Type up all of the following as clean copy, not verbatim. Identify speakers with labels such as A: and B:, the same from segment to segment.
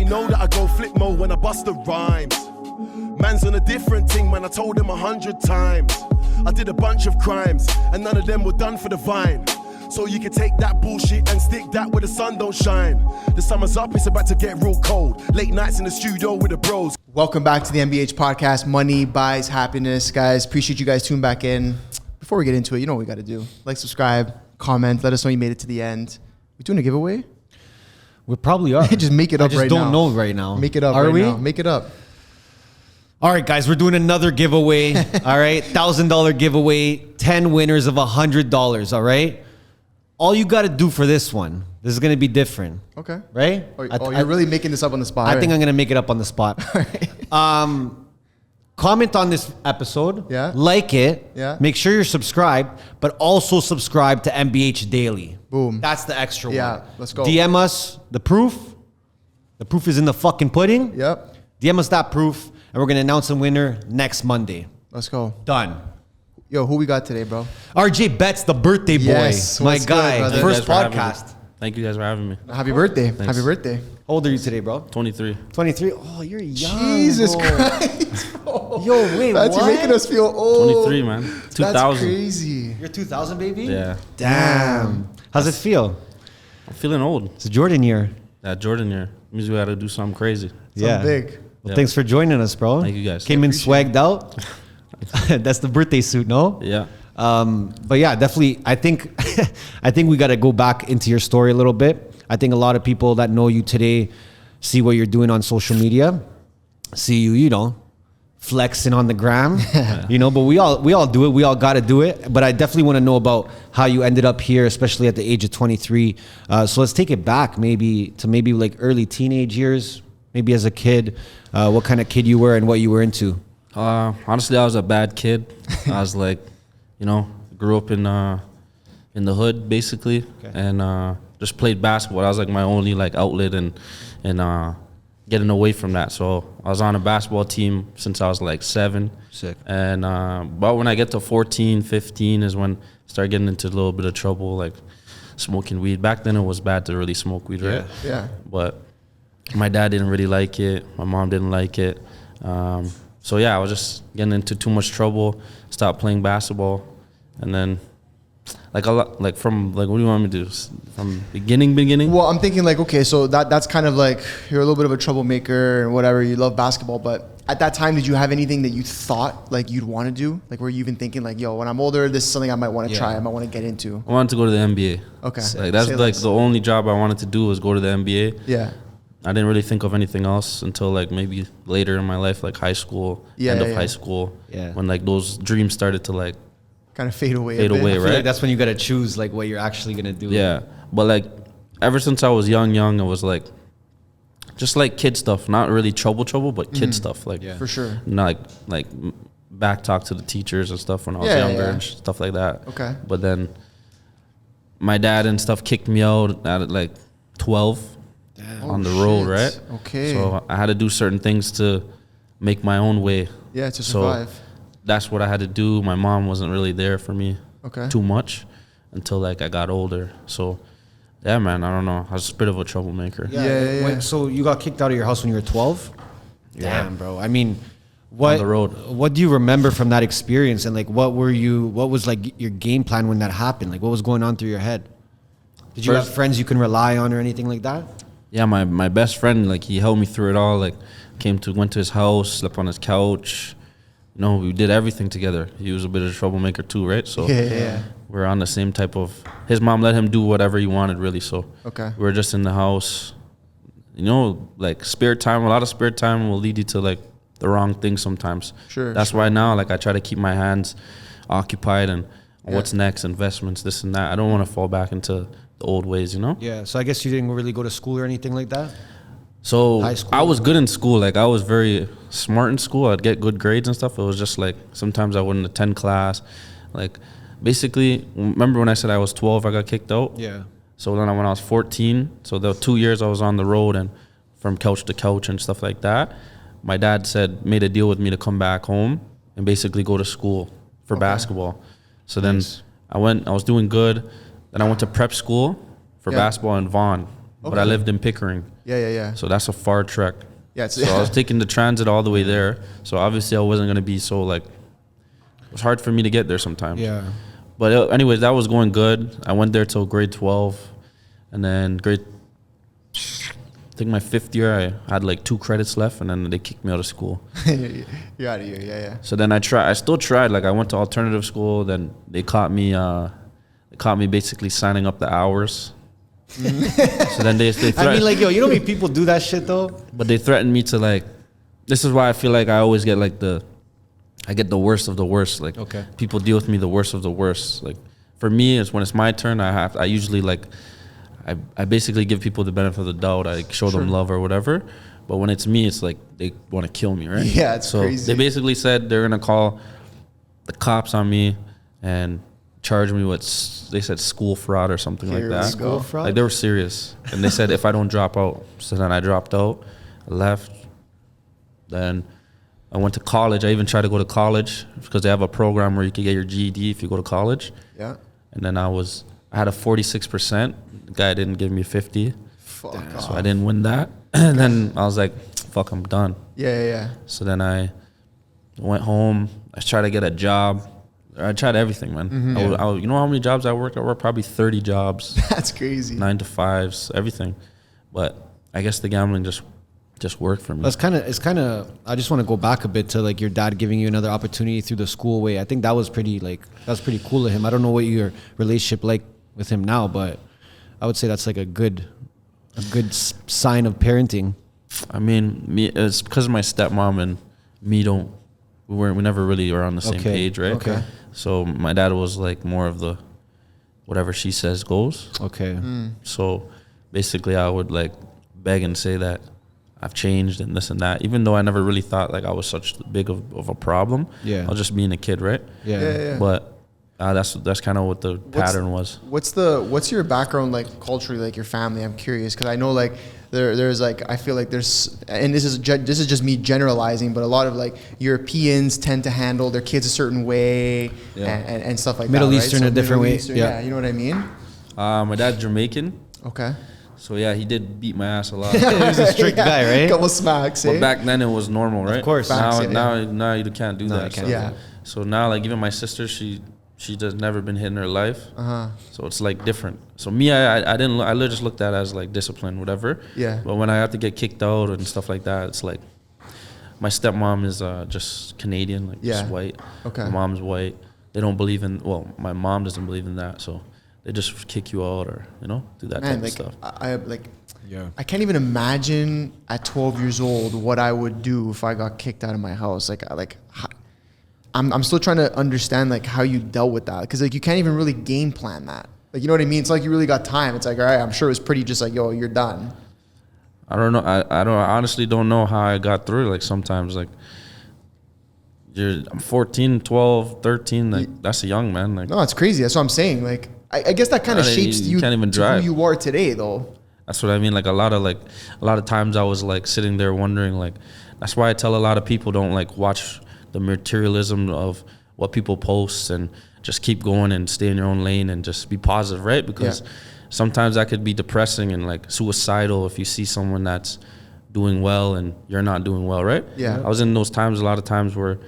A: know that I go flip mode when I bust the rhymes. Man's on a different thing, man, I told him 100 times. I did a bunch of crimes, and none of them were done for the vine. So you can take that bullshit and stick that where the sun don't shine. The summer's up, it's about to get real cold. Late nights in the studio with the bros.
B: Welcome back to the MBH podcast. Money buys happiness, guys. Appreciate you guys tuning back in. Before we get into it, you know what we got to do. Like, subscribe, comment, let us know you made it to the end. We doing a giveaway?
C: We probably are.
B: Just make it up right now.
C: I just don't know right now.
B: Make it up
C: right
B: now. Make it up.
C: All right, guys, we're doing another giveaway. All right, $1,000 giveaway, 10 winners of $100. All right. All you got to do for this one, this is going to be different.
B: Okay.
C: Right?
B: You're really making this up on the spot.
C: I think I'm going to make it up on the spot. Comment on this episode.
B: Yeah.
C: Like it.
B: Yeah.
C: Make sure you're subscribed, but also subscribe to MBH Daily.
B: Boom.
C: That's the extra one.
B: Yeah, let's go.
C: DM us the proof. The proof is in the fucking pudding.
B: Yep.
C: DM us that proof, and we're going to announce a winner next Monday.
B: Let's go.
C: Done.
B: Yo, who we got today, bro?
C: RJ Betz, the birthday boy.
B: Yes,
C: my
B: what's
C: guy.
B: good, brother?
C: First
D: Thank you guys for having
C: podcast.
D: me. Thank you guys for having me.
B: Happy birthday.
D: Thanks.
B: Happy birthday.
C: How old are you today, bro?
D: 23.
C: 23. Oh, you're young.
B: Jesus
C: bro.
B: Christ, bro.
C: Yo, wait,
B: That's
C: what?
B: making us feel old.
D: 23, man. 2000.
B: That's crazy.
C: You're 2000, baby?
D: Yeah.
C: Damn. How's it feel?
D: I'm feeling old.
C: It's a Jordan year.
D: That Jordan year means we got to do something crazy.
B: Something big.
C: Well,
D: Yeah.
C: Thanks for joining us, bro.
D: Thank you, guys.
C: Came in swagged out. That's the birthday suit, no?
D: Yeah.
C: But yeah, definitely. I think we got to go back into your story a little bit. I think a lot of people that know you today see what you're doing on social media, see you, flexing on the gram, but we all do it. We all got to do it. But I definitely want to know about how you ended up here, especially at the age of 23. So let's take it back maybe like early teenage years, maybe as a kid, what kind of kid you were and what you were into.
D: Honestly, I was a bad kid. I was like, grew up in the hood basically, and just played basketball. That was like my only like outlet and getting away from that. So I was on a basketball team since I was like 7.
C: Sick.
D: And but when I get to 14, 15 is when I started getting into a little bit of trouble, like smoking weed. Back then it was bad to really smoke weed, right?
B: Yeah.
D: But my dad didn't really like it. My mom didn't like it. So yeah, I was just getting into too much trouble. Stopped playing basketball, and then what do you want me to do from beginning?
B: Well, I'm thinking like, okay, so that's kind of like you're a little bit of a troublemaker and whatever. You love basketball, but at that time, did you have anything that you thought like you'd want to do? Like, were you even thinking like, yo, when I'm older, this is something I might want to try. I might want to get into.
D: I wanted to go to the NBA.
B: Okay,
D: Like that's like the only job I wanted to do was go to the NBA.
B: Yeah.
D: I didn't really think of anything else until like maybe later in my life, like high school, end of high school, when like those dreams started to like
B: kind of fade away.
D: Fade away,
C: I feel
D: right?
C: like that's when you got to choose like what you're actually going to do.
D: Yeah. But like ever since I was young, it was like just like kid stuff, not really trouble, but kid stuff. Like
B: For sure.
D: Not like back talk to the teachers and stuff when I was younger and stuff like that.
B: Okay.
D: But then my dad and stuff kicked me out at like 12 on the road, right?
B: Okay.
D: So I had to do certain things to make my own way.
B: Yeah, to survive.
D: So that's what I had to do. My mom wasn't really there for me too much until like I got older. So yeah, man, I don't know. I was a bit of a troublemaker.
B: Yeah.
C: So you got kicked out of your house when you were 12?
D: Yeah.
C: Damn, bro. I mean,
D: On the road.
C: What do you remember from that experience? And like, what was like your game plan when that happened? Like, what was going on through your head? Did you have friends you can rely on or anything like that?
D: Yeah, my best friend, like he helped me through it all. Like went to his house, slept on his couch. We did everything together. He was a bit of a troublemaker too, right? So we're on the same type of. His mom let him do whatever he wanted, really. So we were just in the house. Like spare time. A lot of spare time will lead you to like the wrong thing sometimes.
B: Sure.
D: That's why now, like I try to keep my hands occupied and what's next, investments, this and that. I don't want to fall back into the old ways,
C: Yeah. So I guess you didn't really go to school or anything like that?
D: So
C: High school?
D: I was good in school. Like I was very smart in school. I'd get good grades and stuff. It was just like sometimes I wouldn't attend class. Like basically, remember when I said I was 12, I got kicked out?
C: Yeah.
D: So then when I was 14, so the 2 years I was on the road and from couch to couch and stuff like that, my dad made a deal with me to come back home and basically go to school for basketball. So then I was doing good. Then I went to prep school for basketball in Vaughan. but I lived in Pickering.
B: Yeah.
D: So that's a far trek.
B: Yeah.
D: So I was taking the transit all the way there. So obviously I wasn't going to be so like, it was hard for me to get there sometimes.
C: Yeah.
D: But anyways, that was going good. I went there till grade 12. And then I think my 5th year, I had like 2 credits left, and then they kicked me out of school.
B: You're out of here, yeah.
D: So then I still tried. Like I went to alternative school. Then they caught me basically signing up the hours. So then they
C: I mean, like, yo, you know how many people do that shit though?
D: But they threatened me to like. This is why I feel like I always get like I get the worst of the worst. Like people deal with me the worst of the worst. Like for me, it's when it's my turn. I usually like. I basically give people the benefit of the doubt. I show them love or whatever. But when it's me, it's like they want to kill me, right?
B: Yeah, it's crazy.
D: So they basically said they're going to call the cops on me and charge me with, they said school fraud or something like that.
B: School fraud?
D: Like they were serious. And they said if I don't drop out. So then I dropped out, I left. Then I went to college. I even tried to go to college because they have a program where you can get your GED if you go to college.
B: Yeah.
D: And then I had a 46%. The guy didn't give me 50.
B: Fuck
D: So I didn't win that. And then I was like, fuck, I'm done.
B: Yeah.
D: So then I went home. I tried to get a job. I tried everything, man. You know how many jobs I worked? I worked probably 30 jobs.
B: That's crazy.
D: 9 to 5s, everything. But I guess the gambling just worked for me.
C: It's kind of. I just want to go back a bit to like your dad giving you another opportunity through the school way. I think that was pretty cool of him. I don't know what your relationship like with him now, but I would say that's like a good sign of parenting.
D: I mean, it's because of my stepmom and me. We never really were on the same page, right?
C: Okay.
D: So my dad was like more of the whatever she says goes.
C: Okay.
D: So basically, I would like beg and say that I've changed and this and that, even though I never really thought like I was such big of a problem.
C: Yeah.
D: I was just being a kid, right?
C: Yeah.
D: But that's kind of what the pattern was.
B: What's your background like culturally, like your family? I'm curious because I know like there's like I feel like there's, and this is just me generalizing, but a lot of like Europeans tend to handle their kids a certain way and stuff like
C: Middle
B: that.
C: Eastern
B: right?
C: a different way.
B: Yeah, you know what I mean.
D: My dad's Jamaican.
B: Okay.
D: So yeah, he did beat my ass a lot.
C: He was a strict guy, right?
B: Couple smacks.
D: But back then it was normal, right?
C: Of course.
D: Now you can't do that.
C: You can't.
B: Yeah.
D: So now like even my sister, she just never been hit in her life. So it's like different. So me, I just looked at it as like discipline, whatever.
B: Yeah.
D: But when I have to get kicked out and stuff like that, it's like my stepmom is just Canadian, like just white.
B: Okay.
D: My mom's white. They don't believe in. Well, my mom doesn't believe in that, so they just kick you out or do that type of stuff.
B: I can't even imagine at 12 years old what I would do if I got kicked out of my house. I'm still trying to understand like how you dealt with that, because like you can't even really game plan that. Like, you know what I mean? It's like you really got time. It's like, all right, I'm sure it was pretty just like, yo, you're done.
D: I don't know. I honestly don't know how I got through it. Like sometimes like I'm 14, 12, 13. Like that's a young man. Like
B: no, it's crazy. That's what I'm saying. Like I guess that kind of shapes you
D: can't even
B: to
D: drive.
B: who you are today, though.
D: That's what I mean. Like a lot of times I was like sitting there wondering, like, that's why I tell a lot of people don't like watch the materialism of what people post and just keep going and stay in your own lane and just be positive, right? Because sometimes that could be depressing and like suicidal if you see someone that's doing well and you're not doing well, right?
B: Yeah.
D: I was in those times, a lot of times where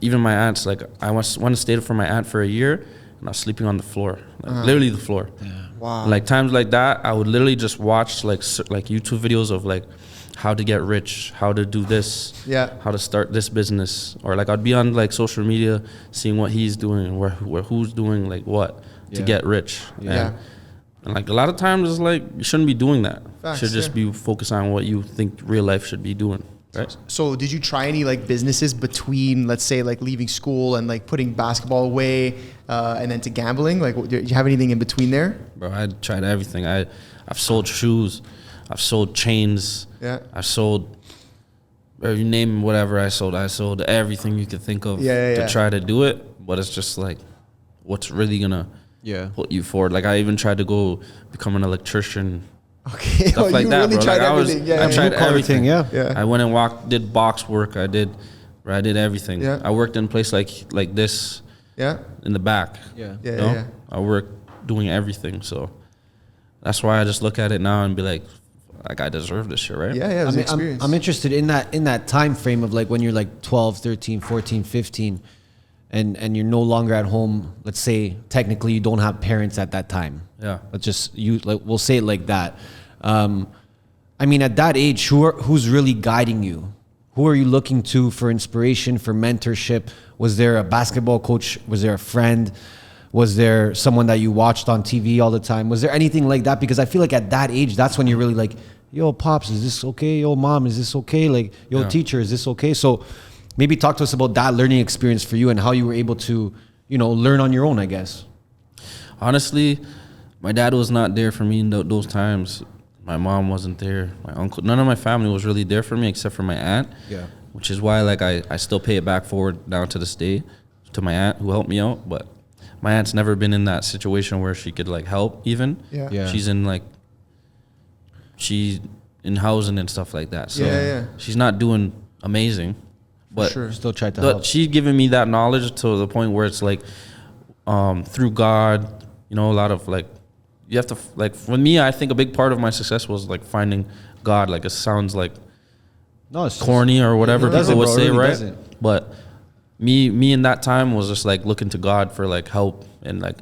D: even my aunts, like I went and stayed for my aunt for a year and I was sleeping on the floor, like literally the floor.
C: Yeah.
B: Wow.
D: Like times like that, I would literally just watch like YouTube videos of like how to get rich, how to do this, how to start this business, or like I'd be on like social media seeing what he's doing and where who's doing like what to get rich. And like a lot of times it's like you shouldn't be doing that.
B: Facts,
D: you should just be focused on what you think real life should be doing. Right.
B: So did you try any like businesses between, let's say, like leaving school and like putting basketball away and then to gambling? Like, do you have anything in between there?
D: Bro, I tried everything. I've sold shoes, I've sold chains, I've sold, or you name whatever I sold everything you could think of to try to do it. But it's just like, what's really gonna put you forward? Like I even tried to go become an electrician.
B: Okay,
D: stuff like that,
B: really
D: bro.
B: Tried
D: like
B: everything.
D: I tried everything.
B: Yeah.
D: I went and did box work. I did everything.
B: Yeah.
D: I worked in a place like this.
B: Yeah.
D: In the back.
B: Yeah.
D: I worked doing everything. So that's why I just look at it now and be like I deserve this shit, right?
B: Yeah, it was an experience.
C: I'm interested in that time frame of like when you're like 12, 13, 14, 15, and you're no longer at home. Let's say technically you don't have parents at that time.
D: Yeah.
C: Let's just we'll say it like that. I mean, at that age, who's really guiding you? Who are you looking to for inspiration, for mentorship? Was there a basketball coach? Was there a friend? Was there someone that you watched on TV all the time? Was there anything like that? Because I feel like at that age, that's when you're really like, yo, pops, is this okay? Yo, mom, is this okay? Like, yo, teacher, is this okay? So maybe talk to us about that learning experience for you and how you were able to, learn on your own, I guess.
D: Honestly, my dad was not there for me in those times. My mom wasn't there. My uncle, none of my family was really there for me except for my aunt.
C: Yeah.
D: Which is why like I still pay it back forward down to this day to my aunt who helped me out. But my aunt's never been in that situation where she could like help even.
B: Yeah.
D: She's in housing and stuff like that. So she's not doing amazing. But
B: sure.
C: Still tried to help.
D: she's given me that knowledge to the point where it's like through God, a lot of like you have to like for me, I think a big part of my success was like finding God. Like it sounds like
C: it's
D: corny or whatever people would say,
C: really
D: right?
C: Doesn't.
D: But me in that time was just like looking to God for like help, and like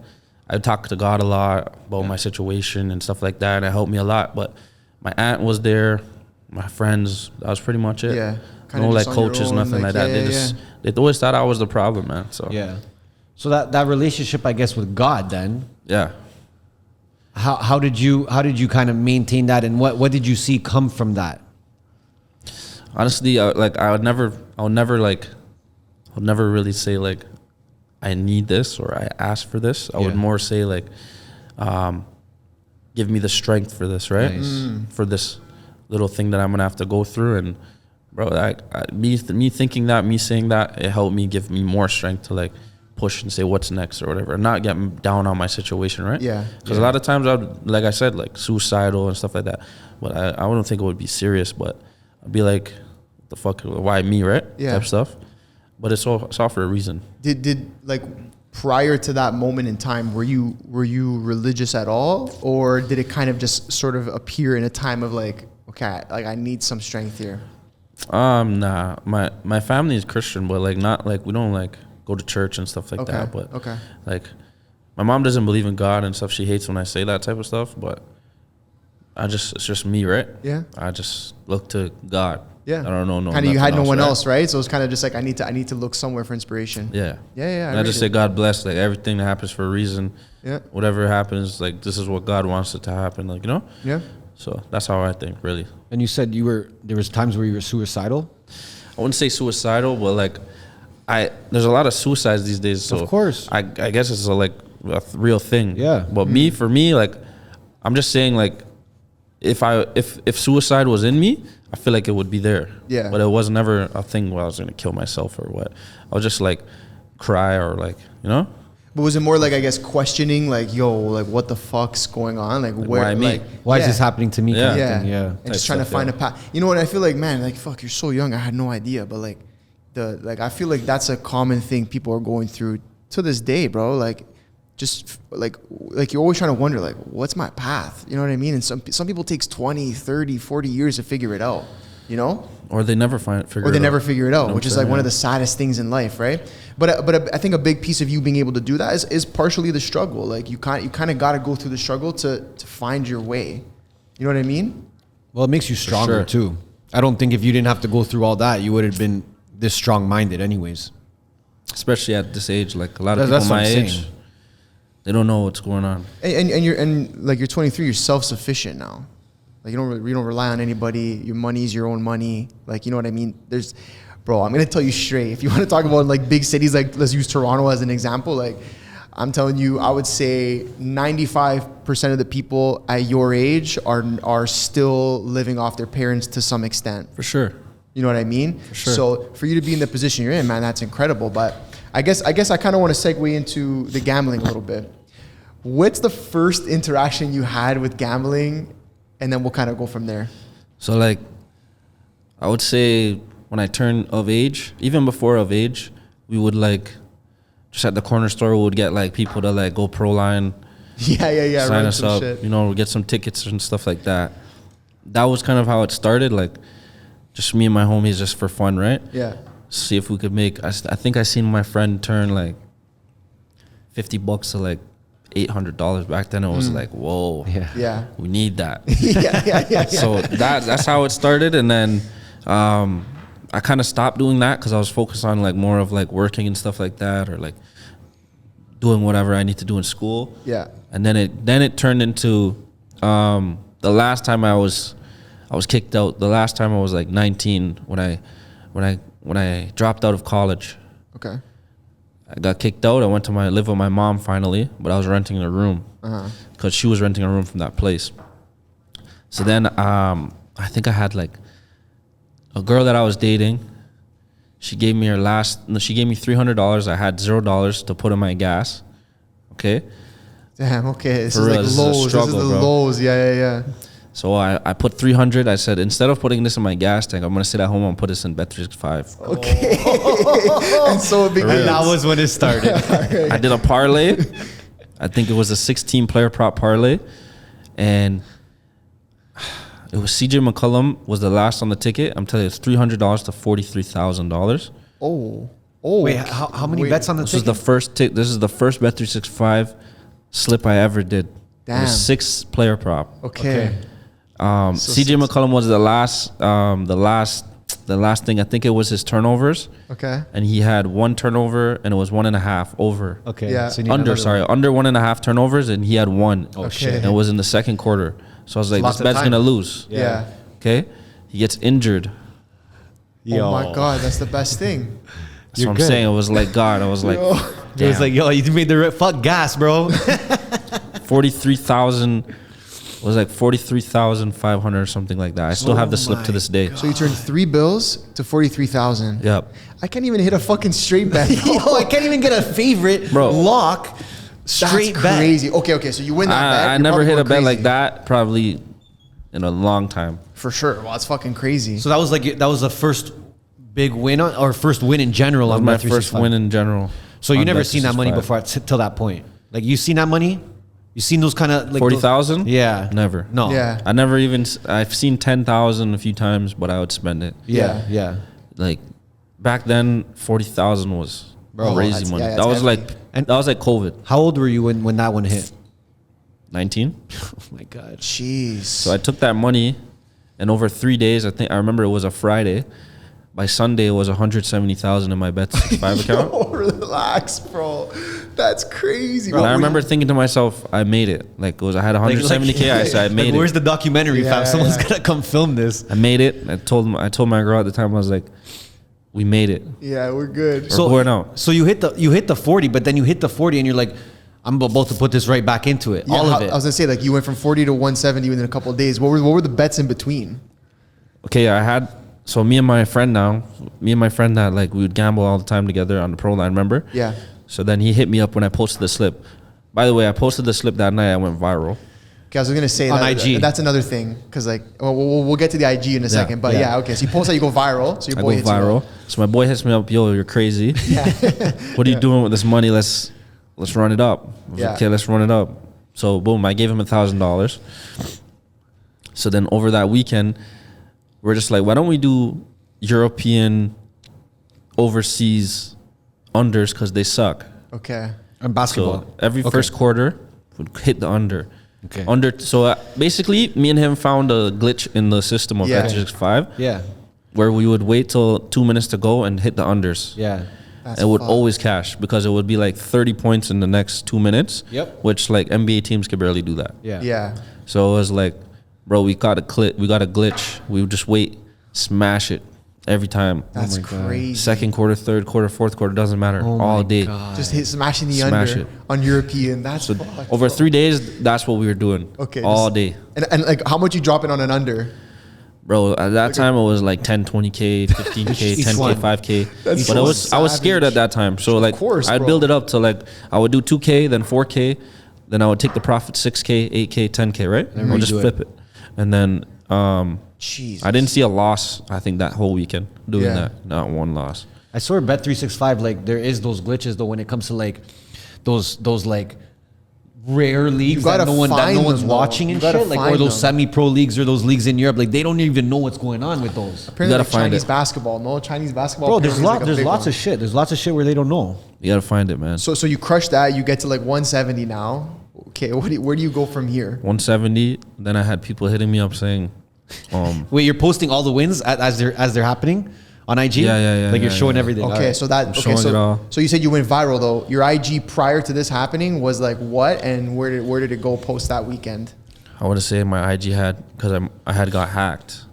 D: I talked to God a lot about my situation and stuff like that, and it helped me a lot. But my aunt was there, my friends, that was pretty much it.
B: Yeah.
D: No like coaches, nothing like that. They always thought I was the problem, man. So
C: yeah. So that relationship, I guess, with God then.
D: Yeah.
C: How did you kind of maintain that, and what did you see come from that?
D: Honestly, I would never really say like I need this or I ask for this. I would more say like give me the strength for this, right?
C: Nice.
D: For this little thing that I'm gonna have to go through. And bro, me thinking that, me saying that, it helped me, give me more strength to like push and say what's next or whatever, and not get down on my situation, right?
B: Yeah.
D: Because a lot of times like I said, like suicidal and stuff like that. But I wouldn't think it would be serious, but I'd be like, the fuck, why me, right?
B: Yeah.
D: Type stuff. But it's all for a reason.
B: Did like prior to that moment in time, were you religious at all, or did it kind of just sort of appear in a time of like, okay, like I need some strength here?
D: Nah. My family is Christian, but like not like we don't like go to church and stuff like that. But like my mom doesn't believe in God and stuff. She hates when I say that type of stuff. But it's just me, right?
B: Yeah.
D: I just look to God.
B: Yeah.
D: I don't know.
B: Kind of, you had no one else, right? So it's kind of just like I need to look somewhere for inspiration.
D: Yeah.
B: Yeah.
D: And I just say God bless, like everything that happens for a reason.
B: Yeah.
D: Whatever happens, like this is what God wants it to happen, like
B: Yeah.
D: So that's how I think, really.
C: And you said there was times where you were suicidal?
D: I wouldn't say suicidal, but like there's a lot of suicides these days. So
C: of course.
D: I guess it's a real thing.
C: Yeah.
D: But for me, like I'm just saying, like if suicide was in me, I feel like it would be there.
B: Yeah.
D: But it was never a thing where I was gonna kill myself or what. I would just like cry or like,
B: But was it more like, I guess, questioning, like, yo, like what the fuck's going on? Like where,
D: why me?
B: like,
C: Why is this happening to me?
D: Yeah.
C: Kind of thing? Yeah.
B: And just trying to find a path. You know what? I feel like, man, like, fuck, you're so young. I had no idea. But like I feel like that's a common thing people are going through to this day, bro. Like, just like you're always trying to wonder, like, what's my path? You know what I mean? And some people takes 20, 30, 40 years to figure it out,
D: Or they never
B: never figure it out, which is like one of
D: the
B: the saddest things in life, right? But I think a big piece of you being able to do that is partially the struggle. Like you kind of got to go through the struggle to find your way. You know what I mean?
C: Well, it makes you stronger too. I don't think if you didn't have to go through all that, you would have been this strong-minded anyways.
D: Especially at this age, like a lot of people my age, they don't know what's going on.
B: And you're 23, you're self-sufficient now. Like you don't rely on anybody. Your money's your own money. Like, you know what I mean? Bro, I'm gonna tell you straight. If you want to talk about like big cities, like let's use Toronto as an example. Like I'm telling you, I would say 95% of the people at your age are still living off their parents to some extent.
D: For sure.
B: You know what I mean?
D: For sure.
B: So for you to be in the position you're in, man, that's incredible. But I guess I kind of want to segue into the gambling a little bit. What's the first interaction you had with gambling? And then we'll kind of go from there.
D: So like, I would say when I turned of age, even before of age, we would like, just at the corner store, we would get like people to like go pro line
B: Yeah.
D: sign
B: run
D: us
B: some
D: up,
B: shit.
D: you know, get some tickets and stuff like that. That was kind of how it started, like just me and my homies just for fun, right?
B: Yeah.
D: See if we could make, I think I seen my friend turn like $50 to like $800 back then. It was like, whoa,
B: Yeah.
D: we need that.
B: yeah.
D: So that's how it started. And then I kind of stopped doing that because I was focused on like more of like working and stuff like that, or like doing whatever I need to do in school.
B: Yeah.
D: And then it turned into the last time I was kicked out. The last time I was like 19 when I dropped out of college.
B: Okay.
D: I got kicked out. I went to live with my mom finally, but I was renting a room because she was renting a room from that place. So then I think I had like a girl that I was dating. She gave me she gave me $300. I had $0 to put in my gas. Okay.
B: Damn. Okay. This
D: For
B: is
D: real,
B: like
D: this is a
B: lows.
D: struggle,
B: This is the
D: bro.
B: lows. Yeah.
D: So I put $300. I said, instead of putting this in my gas tank, I'm gonna sit at home and put this in Bet365.
B: Okay. And so it became.
C: And that was when it started.
D: I did a parlay. I think it was a 16-player prop parlay, and it was CJ McCollum was the last on the ticket. I'm telling you, it's $300 to $43,000.
B: Oh.
C: Wait, how many bets on the
D: This is
C: ticket?
D: the first This is the first Bet365 slip I ever did. It
B: Damn.
D: was 6-player prop.
B: Okay.
D: CJ McCollum was the last thing. I think it was his turnovers,
B: Okay.
D: and he had 1 turnover, and it was 1.5 over.
C: Okay.
B: Yeah.
C: So you need another
D: Under 1.5 turnovers, and he had 1.
C: Oh,
B: Okay.
C: shit.
D: And it was in the second quarter. So I was like,
C: Lots
D: this
C: of
D: bet's
C: time.
D: gonna lose.
B: Yeah.
D: Okay. He gets injured.
B: Oh my God, that's the best thing.
D: That's what I'm saying. It was like God. I was like,
C: It was like, yo, you made the fuck gas, bro.
D: 43,000. Was like 43,500 or something like that. I still have the slip to this day.
B: So you turned 3 bills to 43,000.
D: Yep.
B: I can't even hit a fucking straight bet.
C: Yo, I can't even get a favorite
D: Bro.
C: lock straight
B: That's
C: bet.
B: crazy. Okay. So you win that bet.
D: I
B: you're
D: never
B: probably
D: hit a
B: going
D: bet
B: crazy.
D: like that probably in a long time.
B: For sure. Well, it's fucking crazy.
C: So that was the first big win or first win in general
D: That was
C: on
D: my
C: Bet365.
D: first win in general.
C: So you
D: on
C: never seen that money
D: Bet365.
C: before till that point. Like you seen that money? You seen those kind of like
D: 40,000?
C: Yeah.
D: Never.
C: No.
B: Yeah.
D: I never even. I've seen 10,000 a few times, but I would spend it.
C: Yeah.
D: Like back then, 40,000 was crazy
B: that's-
D: money.
B: yeah,
D: That was
B: that's
D: like
C: And-
D: that was like COVID.
C: How old were you when that one hit?
D: 19.
C: Oh my god.
B: Jeez.
D: So I took that money, and over 3 days, I remember it was a Friday. By Sunday, it was 170,000 in my Bet365 account.
B: Yo, relax, bro. That's crazy.
D: And I remember thinking to myself, I made it. Like I had 170K. I said, I made
C: Where's
D: it.
C: the documentary,
B: Yeah,
C: fam? Someone's
B: yeah.
C: gonna come film this.
D: I made it. I told my girl at the time, I was like, we made it.
B: Yeah, we're good.
D: We're going out.
C: So you hit the 40, but then you hit the 40 and you're like, I'm about to put this right back into it.
B: Yeah,
C: all of it.
B: I was gonna say, like, you went from 40 to 170 within a couple of days. What were the bets in between?
D: Okay, so me and my friend that like we would gamble all the time together on the pro line, remember?
B: Yeah.
D: So then he hit me up when I posted the slip. By the way, I posted the slip that night. I went viral.
B: Okay, I was gonna say
C: On
B: that,
C: IG.
B: that's another thing, because like we'll get to the IG in a second, but yeah, okay. So you post that, you go viral. So your
D: I
B: boy
D: go
B: hits you
D: viral.
B: up.
D: So my boy hits me up, yo, you're crazy. What are you doing with this money? Let's run it up. I was like,
B: Yeah.
D: okay, let's run it up. So boom, I gave him $1,000. So then over that weekend, we're just like, why don't we do European overseas unders because they suck.
B: Okay.
C: And basketball.
D: So every first quarter would hit the under.
C: Okay.
D: Under. So basically, me and him found a glitch in the system of
B: Yeah.
D: Bet365
C: Yeah.
D: where we would wait till 2 minutes to go and hit the unders.
C: Yeah.
B: That's
D: It would
B: fucked.
D: always cash because it would be like 30 points in the next 2 minutes.
C: Yep.
D: Which like NBA teams could barely do that.
C: Yeah.
B: Yeah.
D: So it was like, bro, we got a glitch. We would just wait, smash it every time.
B: That's crazy.
D: Second quarter, third quarter, fourth quarter, doesn't matter.
C: Oh
D: all
C: my
D: day.
C: God.
B: Just hit smashing the
D: Smash
B: under
D: it.
B: on European. That's
D: So
B: fucked,
D: over
B: bro.
D: 3 days, that's what we were doing.
B: Okay.
D: All
B: just-
D: day.
B: And like, how much you dropping on an under?
D: Bro, at that time it was like 10, 20K, 15K,
C: Each
D: 10K,
C: one.
D: 5K.
B: That's
D: But
B: so
D: I was scared
B: savage.
D: at that time. So like
B: course,
D: I'd
B: bro.
D: build it up to like I would do 2K, then 4K, then I would take the profit 6K, 8K, 10K, right?
C: Then
D: I would just
C: redo it.
D: flip it. And then
B: Jesus.
D: I didn't see a loss, I think, that whole weekend doing
B: Yeah.
D: that. Not one loss.
C: I swear Bet365, like there is those glitches though when it comes to like those like rare leagues
B: gotta
C: that no one's
B: find them, though.
C: watching and
B: You gotta
C: shit, like, or
B: find
C: those
B: them.
C: semi-pro leagues or those leagues in Europe, like they don't even know what's going on with those.
B: Apparently,
D: gotta
B: like
D: find
B: Chinese
D: it.
B: basketball. No, Chinese basketball.
C: Bro, there's
B: apparently is, like, a big
C: lots
B: one.
C: of shit. There's lots of shit where they don't know.
D: You gotta find it, man.
B: So you crush that. You get to like 170 now. Okay, where do you go from here?
D: 170. Then I had people hitting me up saying,
C: Wait, you're posting all the wins as they're happening on IG?
D: Yeah,
C: Like you're
D: yeah,
C: showing
D: yeah.
C: everything.
B: Okay,
C: Alright.
B: so that
D: I'm
B: okay,
D: showing it all.
B: so you said you went viral though. Your IG prior to this happening was like what, and where did it go post that weekend?
D: I want to say my IG had, because I had got hacked.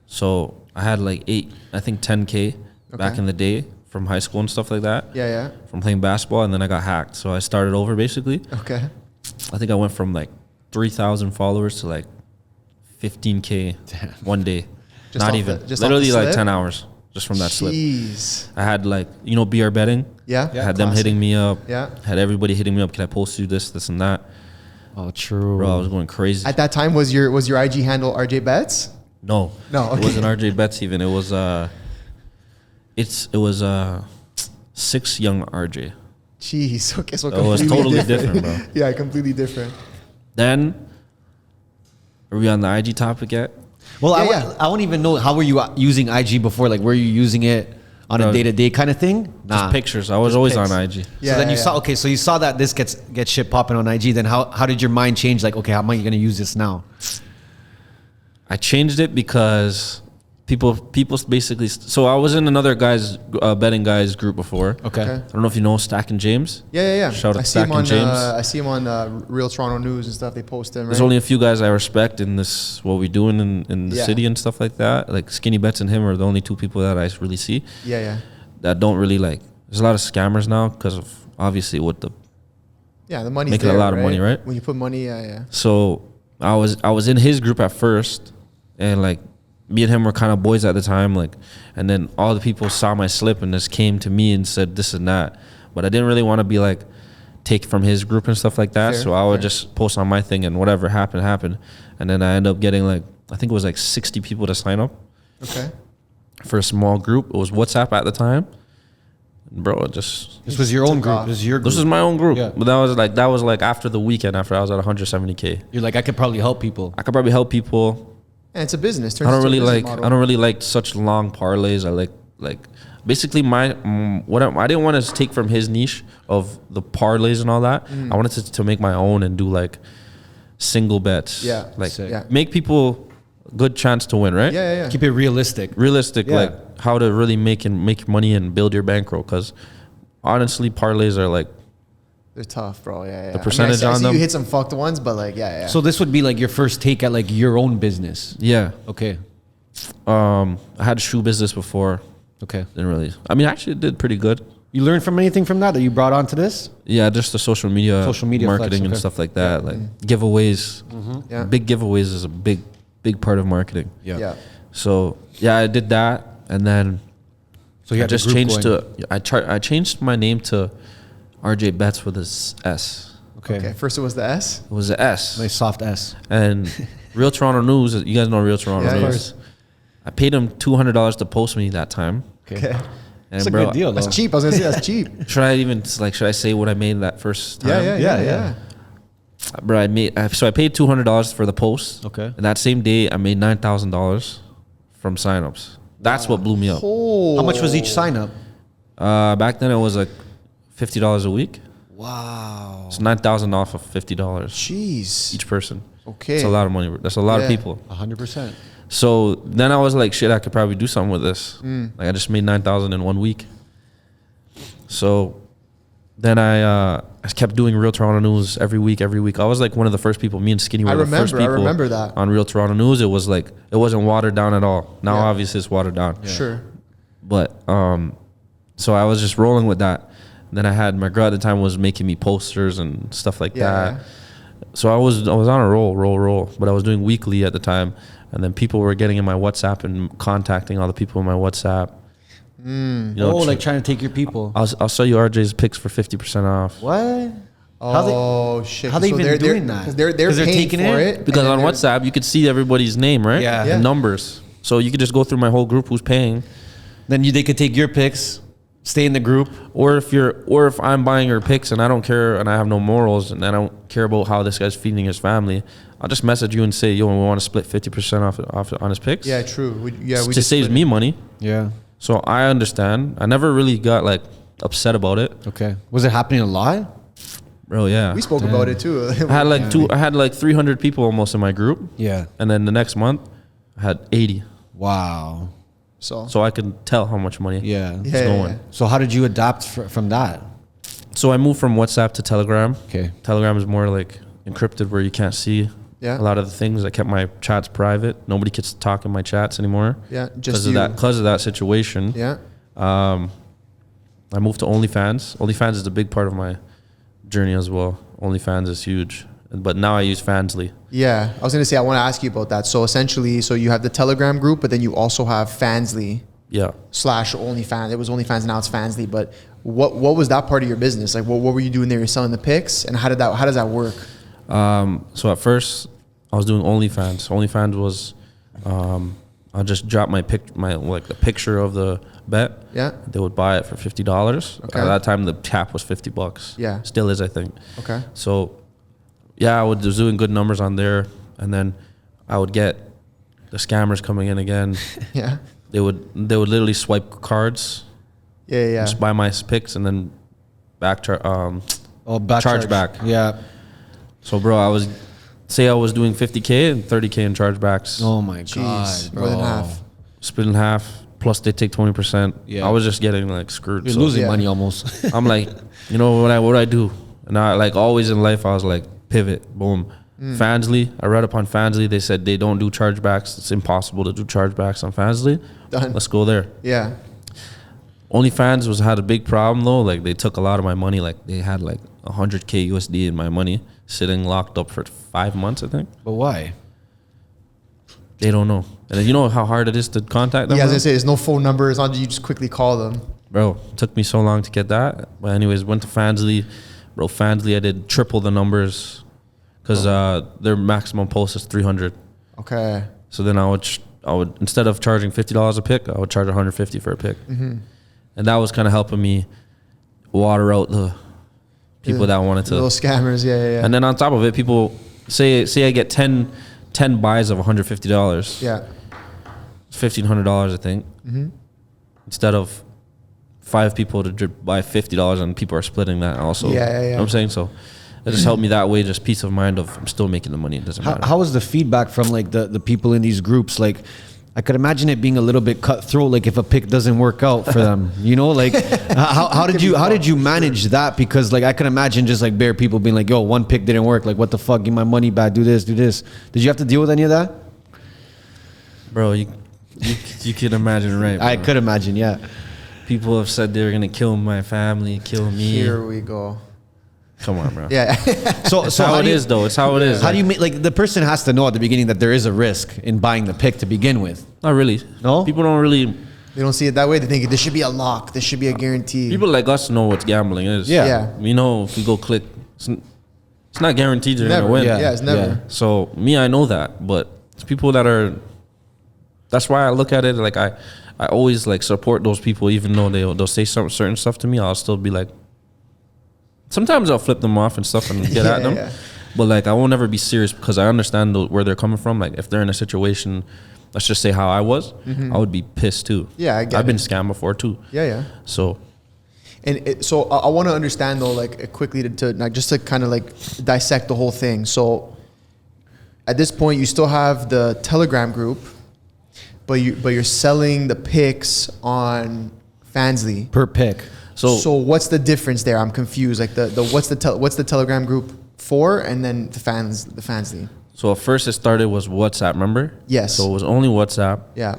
D: So I had like 10K back
B: Okay.
D: in the day from high school and stuff like that.
B: Yeah.
D: From playing basketball, and then I got hacked. So I started over basically.
B: Okay.
D: I think I went from like 3,000 followers to like 15K one day.
B: Just
D: Not
B: off
D: even.
B: the- just off
D: Literally
B: the
D: like
B: slip?
D: 10 hours just from that slip.
B: Jeez.
D: I had like, BR betting.
B: Yeah.
D: I had them hitting me up.
B: Yeah.
D: Had everybody hitting me up. Can I post you this and that?
C: Oh, true.
D: Bro, I was going crazy.
B: At that time, was your IG handle RJ Betz?
D: No.
B: No, okay.
D: It wasn't RJ Betz even. It was it was 6 young RJ.
B: Jeez. Okay, so
D: It was
B: completely
D: totally different, bro.
B: Yeah, completely different.
D: Then are we on the IG topic yet?
C: Well,
B: Yeah,
C: I won't even know how were you using IG before. Like, were you using it on a
D: Bro,
C: day-to-day kind of thing?
D: Just pictures. I was always
B: pics.
D: on IG.
B: Yeah,
C: So then you
B: yeah.
C: saw, okay, so you saw that this gets shit popping on IG. Then how did your mind change? Like, okay, how am I going to use this now?
D: I changed it because people basically. So I was in another betting guys group before.
C: Okay.
B: Okay.
D: I don't know if you know Stack and James.
B: Yeah.
D: Shout out
B: I
D: to
B: see him
D: Stack
B: on.
D: and James.
B: I see him on Real Toronto News and stuff. They post him. Right?
D: There's only a few guys I respect in this, what we're doing in the
B: Yeah.
D: city and stuff like that. Like Skinny Betts and him are the only two people that I really see
B: Yeah.
D: that don't really like. There's a lot of scammers now because of obviously what the.
B: Yeah, the money's
D: Making a
B: there,
D: lot of money, right?
B: When you put money, yeah.
D: So I was in his group at first, and like me and him were kind of boys at the time, like, and then all the people saw my slip and just came to me and said this and that, but I didn't really want to be like take from his group and stuff like that.
B: Fair,
D: So I would
B: fair.
D: just post on my thing and whatever happened, and then I ended up getting like I think it was like 60 people to sign up
B: Okay.
D: for a small group. It was WhatsApp at the time, bro. It just
C: This was your own
B: Took
C: group.
B: off.
C: This is your group.
D: this is my own group,
C: Yeah.
D: but that was like after the weekend after I was at 170K.
C: You're like, I could probably help people.
D: I could probably help people.
B: And it's a business.
D: I don't really like.
B: Model.
D: I don't really like such long parlays. I like basically my I didn't want to take from his niche of the parlays and all that. I wanted to make my own and do like single bets.
B: Yeah.
D: like
C: Sick.
B: Yeah.
D: make people a good chance to win. Right.
B: Yeah.
C: Keep it realistic.
D: Realistic,
C: Yeah.
D: like how to really make your money and build your bankroll. Because honestly, parlays are like
B: They're tough, bro. Yeah.
D: The percentage
B: I
D: on
B: see
D: them.
B: You hit some fucked ones, but like, yeah.
C: So this would be like your first take at like your own business.
D: yeah.
C: Okay.
D: I had a shoe business before.
C: Okay.
D: Didn't really. I mean, actually, it did pretty good.
C: You learned from anything from that you brought onto this?
D: Yeah, just the social media
C: Flex,
D: marketing and
C: okay.
D: stuff like that. Like giveaways.
B: Yeah.
D: Big giveaways is a big part of marketing.
B: Yeah.
D: So yeah, I did that, and then
C: So you
D: I
C: had
D: just
C: the group
D: changed
C: going.
D: I changed my name to RJ Betz with his S.
B: Okay. First it was the S.
D: It was a S.
C: Nice soft S.
D: And Real Toronto News. You guys know Real Toronto
B: Yeah, of
D: News. I paid him $200 to post me that time.
C: Okay.
D: And
C: That's a
D: bro,
C: good deal, though.
B: That's cheap. I was gonna say that's cheap.
D: should I say what I made that first time?
B: Yeah.
D: Bro, I paid $200 for the post.
C: Okay.
D: And that same day, I made $9,000 from signups. That's what blew me up.
B: Oh.
C: How much was each sign up?
D: Back then, it was like $50 a week.
C: Wow.
D: It's $9,000 off of $50
B: Jeez.
D: each person.
B: Okay.
D: It's a lot of money. That's a lot of
B: Yeah.
D: people.
C: 100%.
D: So then I was like, shit, I could probably do something with this. Like I just made $9,000 in 1 week. So then I kept doing Real Toronto News every week. I was like one of the first people. Me and Skinny were the first people.
B: I remember that.
D: On Real Toronto News. It was like it wasn't watered down at all. Now
B: Yeah.
D: obviously it's watered down.
B: Sure.
D: But so I was just rolling with that. And then I had my girl at the time was making me posters and stuff like that.
B: Yeah.
D: So I was on a roll. But I was doing weekly at the time, and then people were getting in my WhatsApp and contacting all the people in my WhatsApp. You know,
C: Like trying to take your people.
D: I'll sell you RJ's picks for 50% off.
C: What?
B: Oh shit!
C: how they
B: So
C: even
B: they're
C: doing that?
B: Because they're
C: 'Cause they're
B: paying
C: taking
B: for
C: it?
B: it.
D: Because
B: and
D: on
B: then
D: WhatsApp you could see everybody's name, right?
C: Yeah.
B: Yeah.
D: And numbers. So you could just go through my whole group who's paying.
C: Then they could take your picks Stay in the group.
D: Or if I'm buying your picks and I don't care and I have no morals and I don't care about how this guy's feeding his family, I'll just message you and say, yo, we want to split 50% off on his picks.
B: Yeah, true. We
D: It
B: just
D: saves me money.
C: Yeah.
D: So I understand. I never really got like upset about it.
C: Okay. Was it happening a lot?
D: Bro, yeah.
B: we spoke about it too.
D: I had like 300 people almost in my group.
C: Yeah.
D: And then the next month I had 80.
C: Wow.
B: So
D: I could tell how much money
C: Yeah.
D: is going.
C: So how did you adapt from that?
D: So I moved from WhatsApp to Telegram.
C: Okay.
D: Telegram is more like encrypted where you can't see
B: Yeah.
D: a lot of the things. I kept my chats private. Nobody gets to talk in my chats anymore.
B: Yeah, just
D: Because of that situation.
B: Yeah.
D: I moved to OnlyFans. OnlyFans is a big part of my journey as well. OnlyFans is huge. But now I use Fansly.
B: Yeah, I was gonna say I want to ask you about that. So essentially, you have the Telegram group, but then you also have Fansly
D: Yeah.
B: / OnlyFans. It was OnlyFans, now it's Fansly. But what was that part of your business? Like, what were you doing there? You're selling the pics, and how does that work?
D: So at first I was doing OnlyFans. OnlyFans was I just drop the picture of the bet.
B: Yeah.
D: They would buy it for $50.
B: Okay.
D: At that time the cap was $50.
B: Yeah.
D: Still is, I think.
B: Okay.
D: So yeah, I was doing good numbers on there, and then I would get the scammers coming in again.
B: Yeah.
D: They would literally swipe cards,
B: Yeah.
D: just buy my picks, and then charge back.
C: Yeah.
D: So bro, I was doing 50K and 30K in chargebacks.
C: Oh my
B: Jeez,
C: God.
B: more than
C: bro.
B: half.
D: Split in half. Plus they take 20%.
C: Yeah.
D: I was just getting like screwed.
C: You're
D: So
C: losing
B: Yeah.
C: money almost.
D: I'm like, you know what I do? And I like always in life I was like pivot, boom. Fansly, I read up on Fansly. They said they don't do chargebacks. It's impossible to do chargebacks on Fansly.
B: Done.
D: Let's go there.
B: Yeah.
D: OnlyFans had a big problem though. Like they took a lot of my money. Like they had like 100K USD in my money sitting locked up for 5 months, I think.
C: But why?
D: They don't know. And then you know how hard it is to contact them?
B: Yeah, I was
D: bro?
B: gonna say there's no phone number. It's not you just quickly call them.
D: Bro, it took me so long to get that. But anyways, went to Fansly. Bro, Fansly, I did triple the numbers because their maximum post is 300.
B: Okay.
D: So then I would instead of charging $50 a pick, I would charge 150 for a pick.
B: Mm-hmm.
D: And that was kind of helping me water out the people that wanted to.
B: Those scammers, yeah.
D: And then on top of it, people say I get 10 buys of $150.
B: Yeah.
D: $1,500, I think.
B: Mm-hmm.
D: Instead of 5 people to buy $50 and people are splitting that also.
B: Yeah.
D: You know what I'm saying? So it just helped me that way, just peace of mind of I'm still making the money. It doesn't matter.
C: How was the feedback from like the people in these groups? Like, I could imagine it being a little bit cutthroat. Like if a pick doesn't work out for them, you know, like how did you manage that? Because like I can imagine just like bare people being like, yo, one pick didn't work. Like what the fuck? Give my money back. Do this. Did you have to deal with any of that?
D: Bro, you can imagine, right? Bro?
C: I could imagine. Yeah.
D: People have said they were gonna kill my family, kill me.
B: Here we go.
D: Come on, bro.
B: Yeah.
C: So
D: It's how it is, though. It's how it is.
C: How do you make like the person has to know at the beginning that there is a risk in buying the pick to begin with?
D: Not really.
C: No?
D: People don't really.
B: They don't see it that way. They think this should be a lock. This should be a guarantee.
D: People like us know what gambling is.
C: Yeah.
D: We know if we go click, it's not guaranteed you're
B: never.
D: gonna win.
B: Yeah, it's never.
C: Yeah.
D: So me, I know that, but it's people that are. That's why I look at it like I always like support those people, even though they'll say some certain stuff to me. I'll still be like. Sometimes I'll flip them off and stuff and get at them, but like I won't ever be serious because I understand where they're coming from. Like if they're in a situation, let's just say how I was, I would be pissed too.
B: Yeah, I get
D: I've been
B: it.
D: scammed before too.
B: Yeah.
D: So
B: So I want to understand though, like quickly to like, just to kind of like dissect the whole thing. So at this point, you still have the Telegram group, but you're selling the picks on Fansly
C: Per pick.
B: So what's the difference there? I'm confused. Like what's the Telegram group for, and then the Fansly.
D: So at first it started was WhatsApp, remember?
B: Yes.
D: So it was only WhatsApp.
B: Yeah,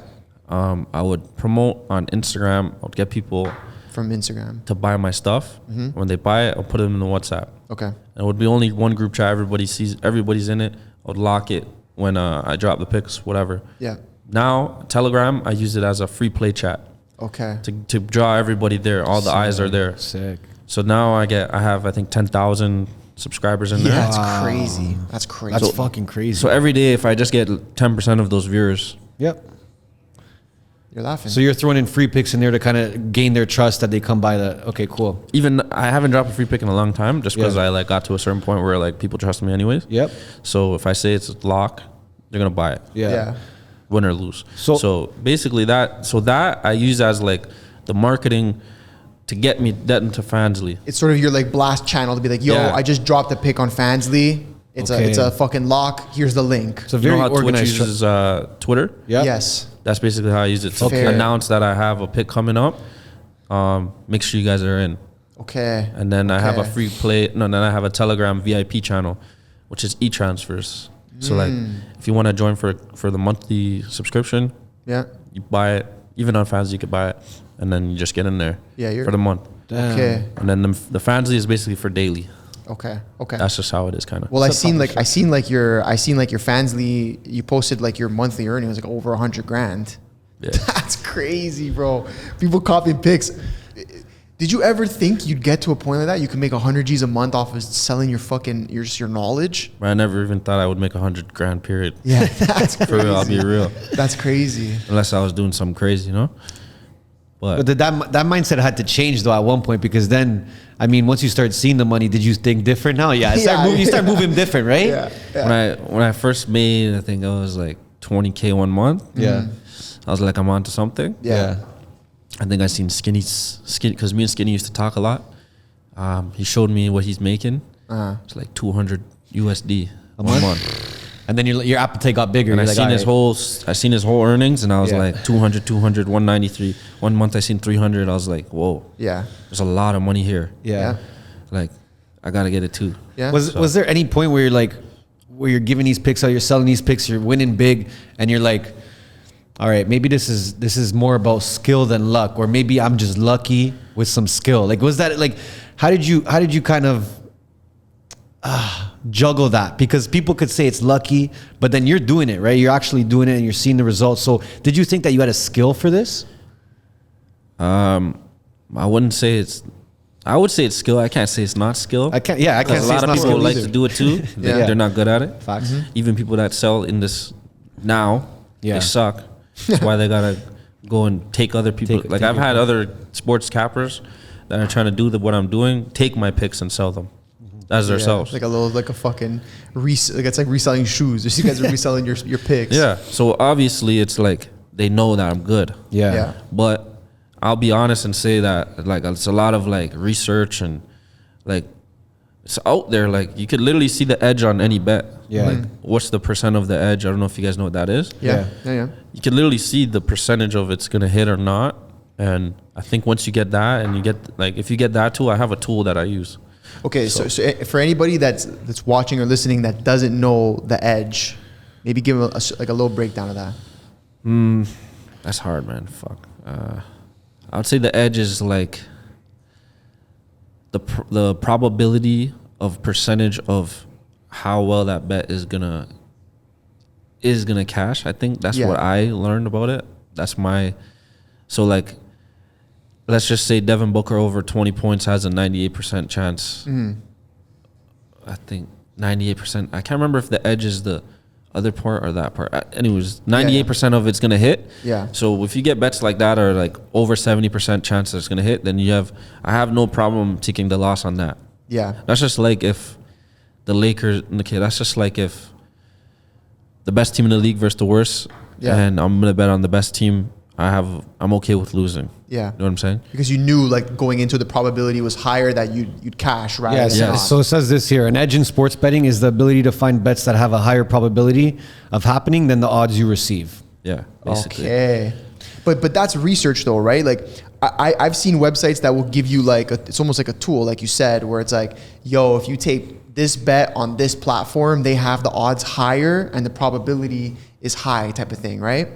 D: I would promote on Instagram. I would get people
B: from Instagram.
D: to buy my stuff. When they buy it, I'll put it in the WhatsApp.
B: Okay.
D: And it would be only one group chat. Everybody's in it. I would lock it when I drop the picks, whatever.
B: Yeah.
D: Now Telegram, I use it as a free play chat
B: Okay.
D: to draw everybody there. All the eyes are there.
C: Sick.
D: So now I have I think 10,000 subscribers in
B: Yeah,
D: there.
B: that's crazy. That's crazy.
C: That's fucking crazy.
D: So every day, if I just get 10% of those viewers,
C: yep.
B: You're laughing.
C: So you're throwing in free picks in there to kind of gain their trust that they come by the. Okay, cool.
D: Even I haven't dropped a free pick in a long time, just because
C: Yeah.
D: I like got to a certain point where like people trust me anyways.
C: Yep.
D: So if I say it's a lock, they're gonna buy it.
C: Yeah.
D: Win or lose.
C: So
D: basically that I use as like the marketing to get me that into Fansly.
B: It's sort of your like blast channel to be like, yo,
D: Yeah.
B: I just dropped a pick on Fansly. It's
C: Okay.
B: a fucking lock. Here's the link.
C: It's a
D: You
C: very
D: know how Twitch
C: organized.
D: uses Twitter?
C: Yeah.
B: Yes.
D: That's basically how I use it to
B: Okay.
D: announce that I have a pick coming up. Make sure you guys are in.
B: Okay.
D: And then I have a
B: Okay.
D: free play. No, then I have a Telegram VIP channel, which is e-transfers. So like, if you want to join for the monthly subscription,
B: Yeah.
D: you buy it. Even on Fansly, you could buy it, and then you just get in there.
B: Yeah,
D: for the month.
C: Damn.
B: Okay.
D: And then the Fansly is basically for daily.
B: Okay. Okay.
D: That's just how it is, kind of.
B: Well, I seen like your Fansly. You posted like your monthly earnings like over $100,000.
D: Yeah.
B: That's crazy, bro. People copying picks. Did you ever think you'd get to a point like that? You could make 100 G's a month off of selling your fucking your knowledge.
D: I never even thought I would make $100,000. Period.
B: Yeah, that's crazy.
D: For real, I'll be real.
B: That's crazy.
D: Unless I was doing something crazy, you know.
C: But that mindset had to change though at one point, because then, I mean, once you start seeing the money, did you think different now? Yeah, you start moving different, right?
B: Yeah.
D: When I first made, I think I was like 20K 1 month.
C: Yeah.
D: I was like, I'm onto something.
B: Yeah.
D: I think I seen Skinny, because me and Skinny used to talk a lot. He showed me what he's making. It's like 200 USD a month.
C: And then your appetite got bigger.
D: And I
C: You're
D: seen
C: like,
D: I seen his whole earnings, and I was
C: Yeah.
D: like 200, 193. 1 month I seen 300. I was like, whoa,
B: Yeah.
D: there's a lot of money here.
C: yeah.
D: Like, I gotta get it too.
B: Yeah.
C: Was there any point where you're like, where you're giving these picks out, you're selling these picks, you're winning big, and you're like, all right, maybe this is more about skill than luck, or maybe I'm just lucky with some skill. Like, was that like, how did you kind of juggle that? Because people could say it's lucky, but then you're doing it, right? You're actually doing it and you're seeing the results. So did you think that you had a skill for this?
D: I wouldn't say it's. I would say it's skill. I can't say it's not skill.
C: I can't say
D: A
C: it's
D: lot of
C: not
D: people
C: skill
D: like
C: either.
D: to do it too.
B: Yeah.
D: They're not good at it.
C: Facts.
D: Even people that sell in this now,
C: Yeah.
D: they suck. That's why they gotta go and take other people.
C: Take
D: I've
C: your
D: had other sports cappers that are trying to do what I'm doing, take my picks and sell them as themselves.
B: Like a fucking it's like reselling shoes. You guys are reselling your picks.
D: Yeah. So obviously it's like they know that I'm good.
C: Yeah.
B: Yeah.
D: But I'll be honest and say that like it's a lot of like research and like it's out there. Like you could literally see the edge on any bet.
C: Yeah.
D: Like what's the percent of the edge? I don't know if you guys know what that is.
B: Yeah. Yeah.
D: You can literally see the percentage of it's gonna hit or not. And I think once you get that, and you get like if you get that tool, I have a tool that I use.
B: Okay, so for anybody that's watching or listening that doesn't know the edge, maybe give them a little breakdown of that.
D: That's hard, man. Fuck. I would say the edge is like the probability of percentage of how well that bet is gonna cash. I think that's
B: Yeah.
D: what I learned about it. That's my so like let's just say Devin Booker over 20 points has a 98% chance. I think 98%. I can't remember if the edge is the other part or that part. Anyways, 98% of it's gonna hit.
B: Yeah.
D: So if you get bets like that or like over 70% chance that it's gonna hit, then I have no problem taking the loss on that.
B: Yeah.
D: That's just like if the Lakers, okay, that's just like if the best team in the league versus the worst,
B: Yeah.
D: and I'm gonna bet on the best team. I'm okay with losing.
B: Yeah.
D: You know what I'm saying?
B: Because you knew like going into the probability was higher that you'd cash rather
C: Yes.
B: than not.
C: So it says this here: an edge in sports betting is the ability to find bets that have a higher probability of happening than the odds you receive.
D: Yeah, basically.
B: Okay. But that's research though, right? Like I've seen websites that will give you like it's almost like a tool, like you said, where it's like, yo, if you take this bet on this platform, they have the odds higher and the probability is high type of thing, right?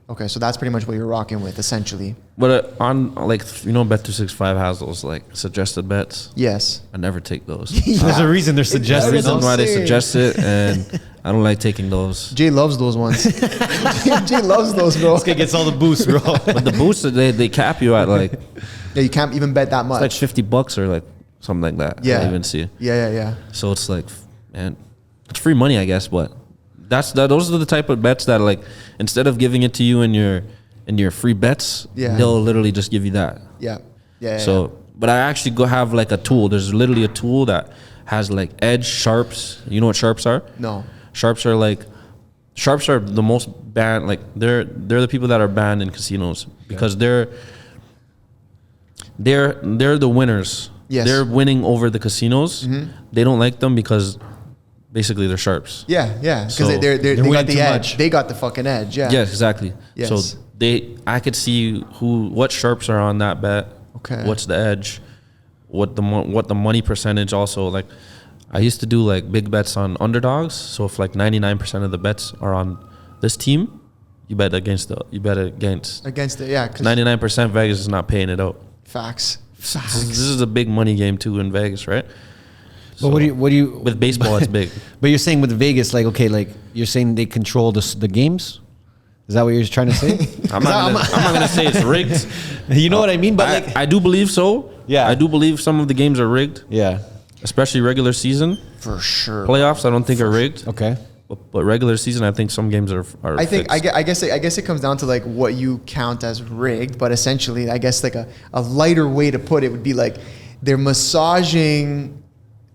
B: Okay, so that's pretty much what you're rocking with, essentially.
D: But on like Bet265 has those like suggested bets.
B: Yes.
D: I never take those.
C: There's a reason they're
D: There's a
C: suggesting.
D: reason
B: That's
D: why they
B: insane.
D: suggest it, and I don't like taking those.
B: Jay loves those ones. Jay loves those, bro.
C: This guy gets all the boosts, bro.
D: But the boosts they cap you at like
B: Yeah, you can't even bet that much.
D: it's like $50 or like something like that. I
B: Yeah.
D: don't even see.
B: Yeah.
D: So it's like, man, it's free money, I guess. But those are the type of bets that like instead of giving it to you in and your free bets,
B: Yeah.
D: they'll literally just give you that.
B: Yeah. Yeah.
D: So, but I actually go have like a tool. There's literally a tool that has like edge, sharps. You know what sharps are?
B: No.
D: Sharps are the most banned. Like they're the people that are banned in casinos because they're the winners.
B: Yes.
D: They're winning over the casinos. They don't like them because basically they're sharps.
B: Yeah. Yeah. Because
D: So
B: they got
C: winning
B: the
C: too
B: edge.
C: much.
B: They got the fucking edge. Yeah.
D: Yes, exactly.
B: Yes.
D: So I could see what sharps are on that bet.
B: Okay.
D: What's the edge? What the money percentage also like. I used to do like big bets on underdogs. So if like 99% of the bets are on this team, you bet against it. Yeah.
B: 'Cause
D: 99% Vegas is not paying it out.
B: facts.
D: This is a big money game too in Vegas, right?
C: But what do you
D: With baseball, it's big.
C: But you're saying with Vegas, like, okay, like you're saying they control the games. Is that what you're trying to say?
D: I'm not gonna say it's rigged.
C: You know what I mean? But like,
D: I do believe so.
C: Yeah.
D: I do believe some of the games are rigged,
C: yeah,
D: especially regular season.
B: For sure.
D: Playoffs, I don't think are rigged.
C: okay.
D: But regular season, I think some games are.
B: I think
D: fixed.
B: I guess it comes down to like what you count as rigged, but essentially, I guess like a lighter way to put it would be like they're massaging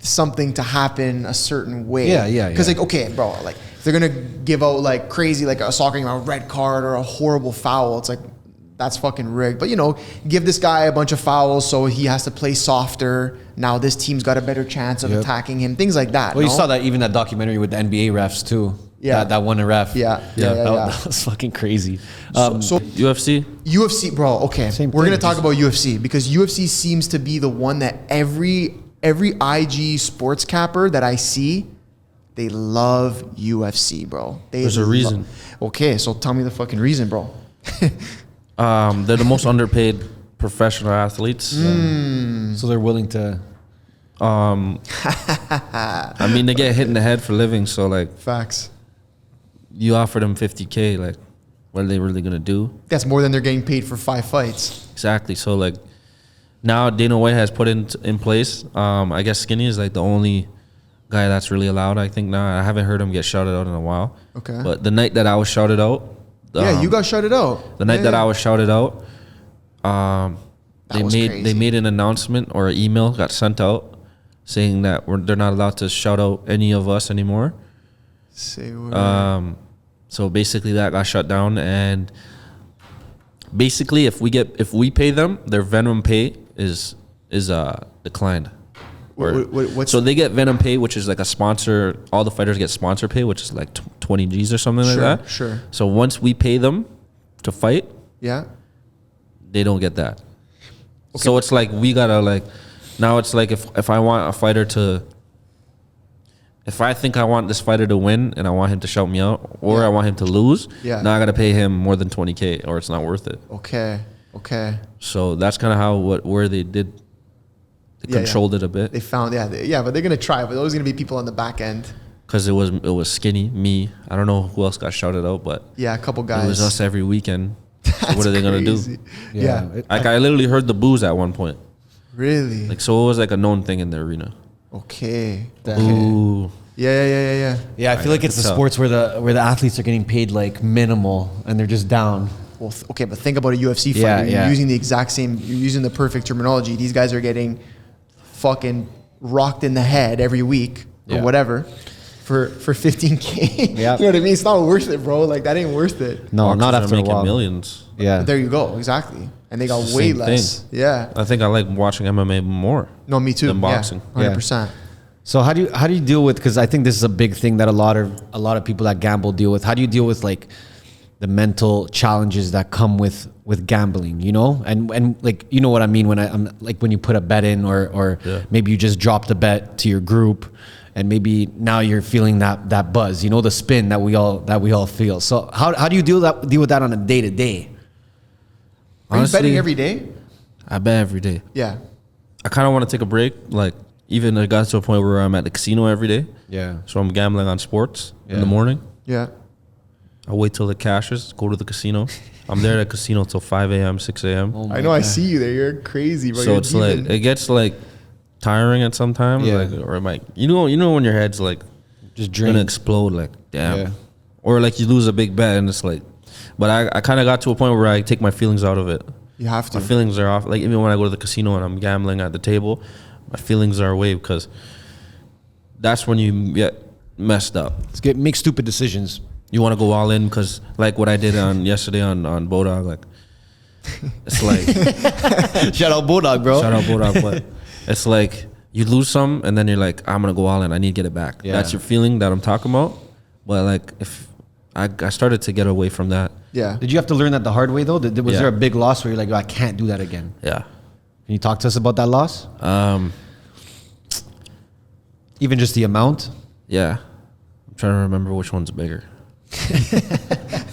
B: something to happen a certain way.
C: Yeah.
B: Because like, okay, bro, like if they're gonna give out like crazy like a soccer game, a red card or a horrible foul, it's like that's fucking rigged. But give this guy a bunch of fouls so he has to play softer. Now this team's got a better chance of attacking him. Things like that.
C: Well, you saw that even that documentary with the NBA refs too.
B: Yeah.
C: that one ref.
B: Yeah.
C: That was fucking crazy.
B: So
D: UFC.
B: bro. Okay,
C: Same
B: we're
C: thing,
B: gonna talk about UFC because UFC seems to be the one that every IG sports capper that I see, they love UFC, bro.
D: There's a reason.
B: Okay, so tell me the fucking reason, bro.
D: They're the most underpaid professional athletes.
C: So they're willing to.
D: I mean, they get hit in the head for living. So like,
B: Facts.
D: you offer them $50K, like, what are they really gonna do?
B: That's more than they're getting paid for 5 fights.
D: Exactly. So like, now Dana White has put in place. I guess Skinny is like the only guy that's really allowed. I think now I haven't heard him get shouted out in a while.
B: Okay.
D: But the night that I was shouted out,
B: Yeah, you got shouted out.
D: the night that I was shouted out, they
B: was
D: made
B: crazy.
D: an announcement or an email got sent out saying that they're not allowed to shout out any of us anymore.
B: Say what?
D: So basically that got shut down, and basically if we pay them, their Venom pay is declined.
B: What's
D: So they get Venom pay, which is like a sponsor. All the fighters get sponsor pay, which is like 20 G's or something like that.
B: Sure.
D: So once we pay them to fight,
B: Yeah.
D: they don't get that. So it's like we gotta like, now it's like if I want a fighter to, if I think I want this fighter to win and I want him to shout me out or I want him to lose,
B: Yeah.
D: now I gotta pay him more than 20K or it's not worth it.
B: Okay.
D: So that's kind of where they did. They controlled it a bit
B: They found, but they're gonna try. But there's gonna be people on the back end.
D: because it was Skinny, me. I don't know who else got shouted out, but
B: Yeah, a couple guys.
D: it was us every weekend. So what are they gonna do?
B: Yeah.
D: Like I literally heard the boos at one point.
B: Really?
D: Like so, it was like a known thing in the arena.
B: Okay.
D: Ooh.
B: Yeah.
C: Yeah, I feel like it's the
D: tell.
C: sports where the athletes are getting paid like minimal and they're just down.
B: Well, okay, but think about a UFC fight.
C: Yeah,
B: You're
C: yeah.
B: using the exact same. You're using the perfect terminology. These guys are getting fucking rocked in the head every week or
C: Yeah.
B: whatever for 15K.
C: Yeah.
B: You know what I mean? It's not worth it, bro. Like that ain't worth it.
C: No, not
D: Boxers are
C: after a
D: making
C: while.
D: millions.
C: Yeah.
B: There you go. Exactly. And they got way
D: Same
B: less.
D: thing.
B: Yeah.
D: I think I like watching MMA more.
B: No, me too.
D: Than boxing.
B: Yeah, 100%.
C: So how do you deal with, because I think this is a big thing that a lot of people that gamble deal with. How do you deal with like the mental challenges that come with gambling, you know? And like, you know what I mean when I'm like when you put a bet in or maybe you just dropped a bet to your group and maybe now you're feeling that buzz, you know, the spin that we all feel. So how do you deal with that on a day to day?
B: Are you betting every day?
D: I bet every day.
B: Yeah.
D: I kind of want to take a break. Like even it got to a point where I'm at the casino every day.
C: Yeah.
D: So I'm gambling on sports in the morning.
B: Yeah.
D: I wait till it cashes, go to the casino. I'm there at the casino till 5 a.m., 6 a.m.
C: Oh
B: I know. I see you there. You're crazy, bro.
D: So
B: You're
D: it's like, it gets like tiring at some time.
C: Yeah.
D: Like, or like, you know when your head's like
C: Just
D: gonna
C: drained.
D: explode, like, damn.
C: Yeah.
D: Or like you lose a big bet and it's like, But I kind of got to a point where I take my feelings out of it.
B: You have to.
D: My feelings are off. Like even when I go to the casino and I'm gambling at the table, my feelings are away because that's when you get messed up.
C: Make stupid decisions.
D: You want to go all in because like what I did on yesterday on Bodog, like it's like
C: Shout out Bodog, bro.
D: shout out Bodog, but it's like you lose some and then you're like, I'm gonna go all in. I need to get it back.
C: Yeah.
D: That's your feeling that I'm talking about. But like if I started to get away from that.
B: Yeah.
C: Did you have to learn that the hard way though? Was
D: Yeah.
C: there a big loss where you're like, I can't do that again?
D: Yeah.
C: Can you talk to us about that loss? Even just the amount?
D: Yeah. I'm trying to remember which one's bigger.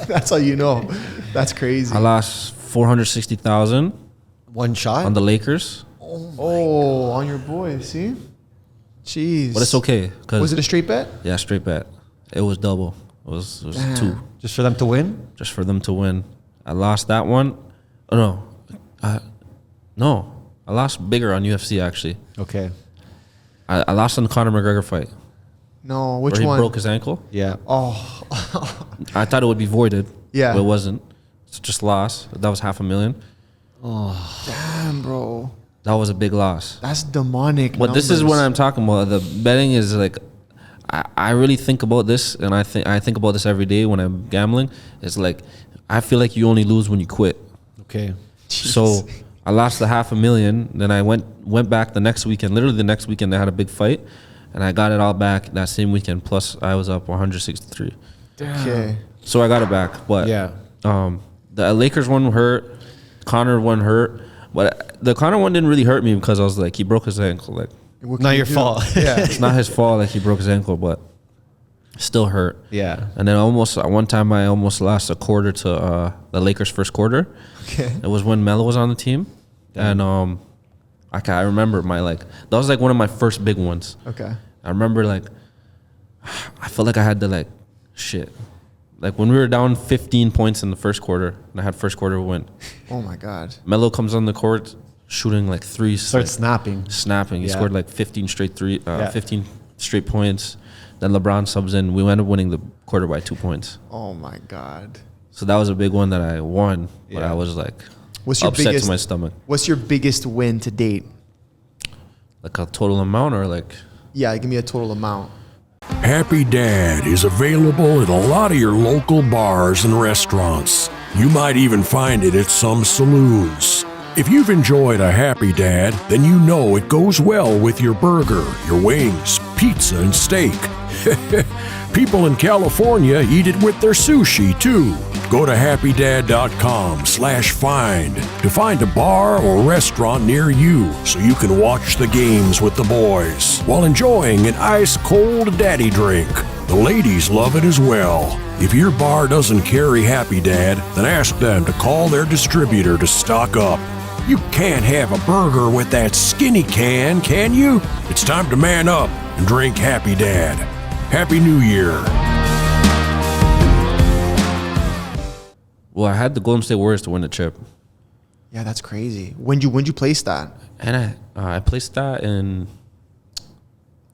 B: That's how you know. That's crazy.
D: I lost 460,000
C: One shot?
D: on the Lakers,
B: Oh, on your boy. See? Jeez.
D: but it's okay.
B: Was it a straight bet?
D: Yeah, straight bet. It was double. It was
B: Damn.
D: 2
C: Just for them to win?
D: just for them to win. I lost that one. Oh no, I lost bigger on UFC actually.
C: Okay.
D: I lost on the Conor McGregor fight
B: No. Which
D: where he
B: one?
D: broke his ankle.
C: Yeah.
B: Oh.
D: I thought it would be voided.
B: Yeah.
D: but it wasn't. It's just loss. That was $500,000.
B: Damn, bro.
D: That was a big loss.
B: That's demonic.
D: But this is what I'm talking about. The betting is like, I really think about this, and I think about this every day when I'm gambling. It's like, I feel like you only lose when you quit.
C: Okay.
D: So I lost the $500,000. Then I went back the next weekend. Literally the next weekend, I had a big fight, and I got it all back that same weekend. Plus, I was up 163.
B: Okay.
D: So I got it back. But
C: Yeah.
D: the Lakers one hurt. Connor one hurt. But the Connor one didn't really hurt me because I was like, he broke his ankle. Like,
B: What can
C: Not
B: you
C: your
B: do?
C: fault.
B: Yeah.
D: it's not his fault. Like he broke his ankle, but still hurt.
C: Yeah.
D: And then one time I almost lost a quarter to the Lakers' first quarter.
B: Okay.
D: It was when Melo was on the team, and I remember that was like one of my first big ones.
B: Okay.
D: I remember like I felt like I had to like shit. Like when we were down 15 points in the first quarter, and I had first quarter win.
B: Oh my God.
D: Melo comes on the court shooting like threes,
C: Start
D: like,
C: snapping.
D: He
C: Yeah.
D: scored like 15
C: Yeah.
D: 15 straight points. Then LeBron subs in. We ended up winning the quarter by 2 points.
B: Oh my God.
D: So that was a big one that I won, but
C: Yeah.
D: I was like
B: What's your
D: upset
B: biggest?
D: to my stomach.
B: What's your biggest win to date?
D: Like a total amount or like
B: Yeah, give me a total amount.
E: Happy Dad is available at a lot of your local bars and restaurants. You might even find it at some saloons. If you've enjoyed a Happy Dad, then you know it goes well with your burger, your wings, pizza, and steak. People in California eat it with their sushi too. Go to happydad.com/find to find a bar or restaurant near you so you can watch the games with the boys while enjoying an ice-cold daddy drink. The ladies love it as well. If your bar doesn't carry Happy Dad, then ask them to call their distributor to stock up. You can't have a burger with that skinny can you? It's time to man up and drink Happy Dad. Happy New Year.
D: well, I had the Golden State Warriors to win the chip,
B: Yeah, that's crazy. When'd you place that?
D: and I placed that in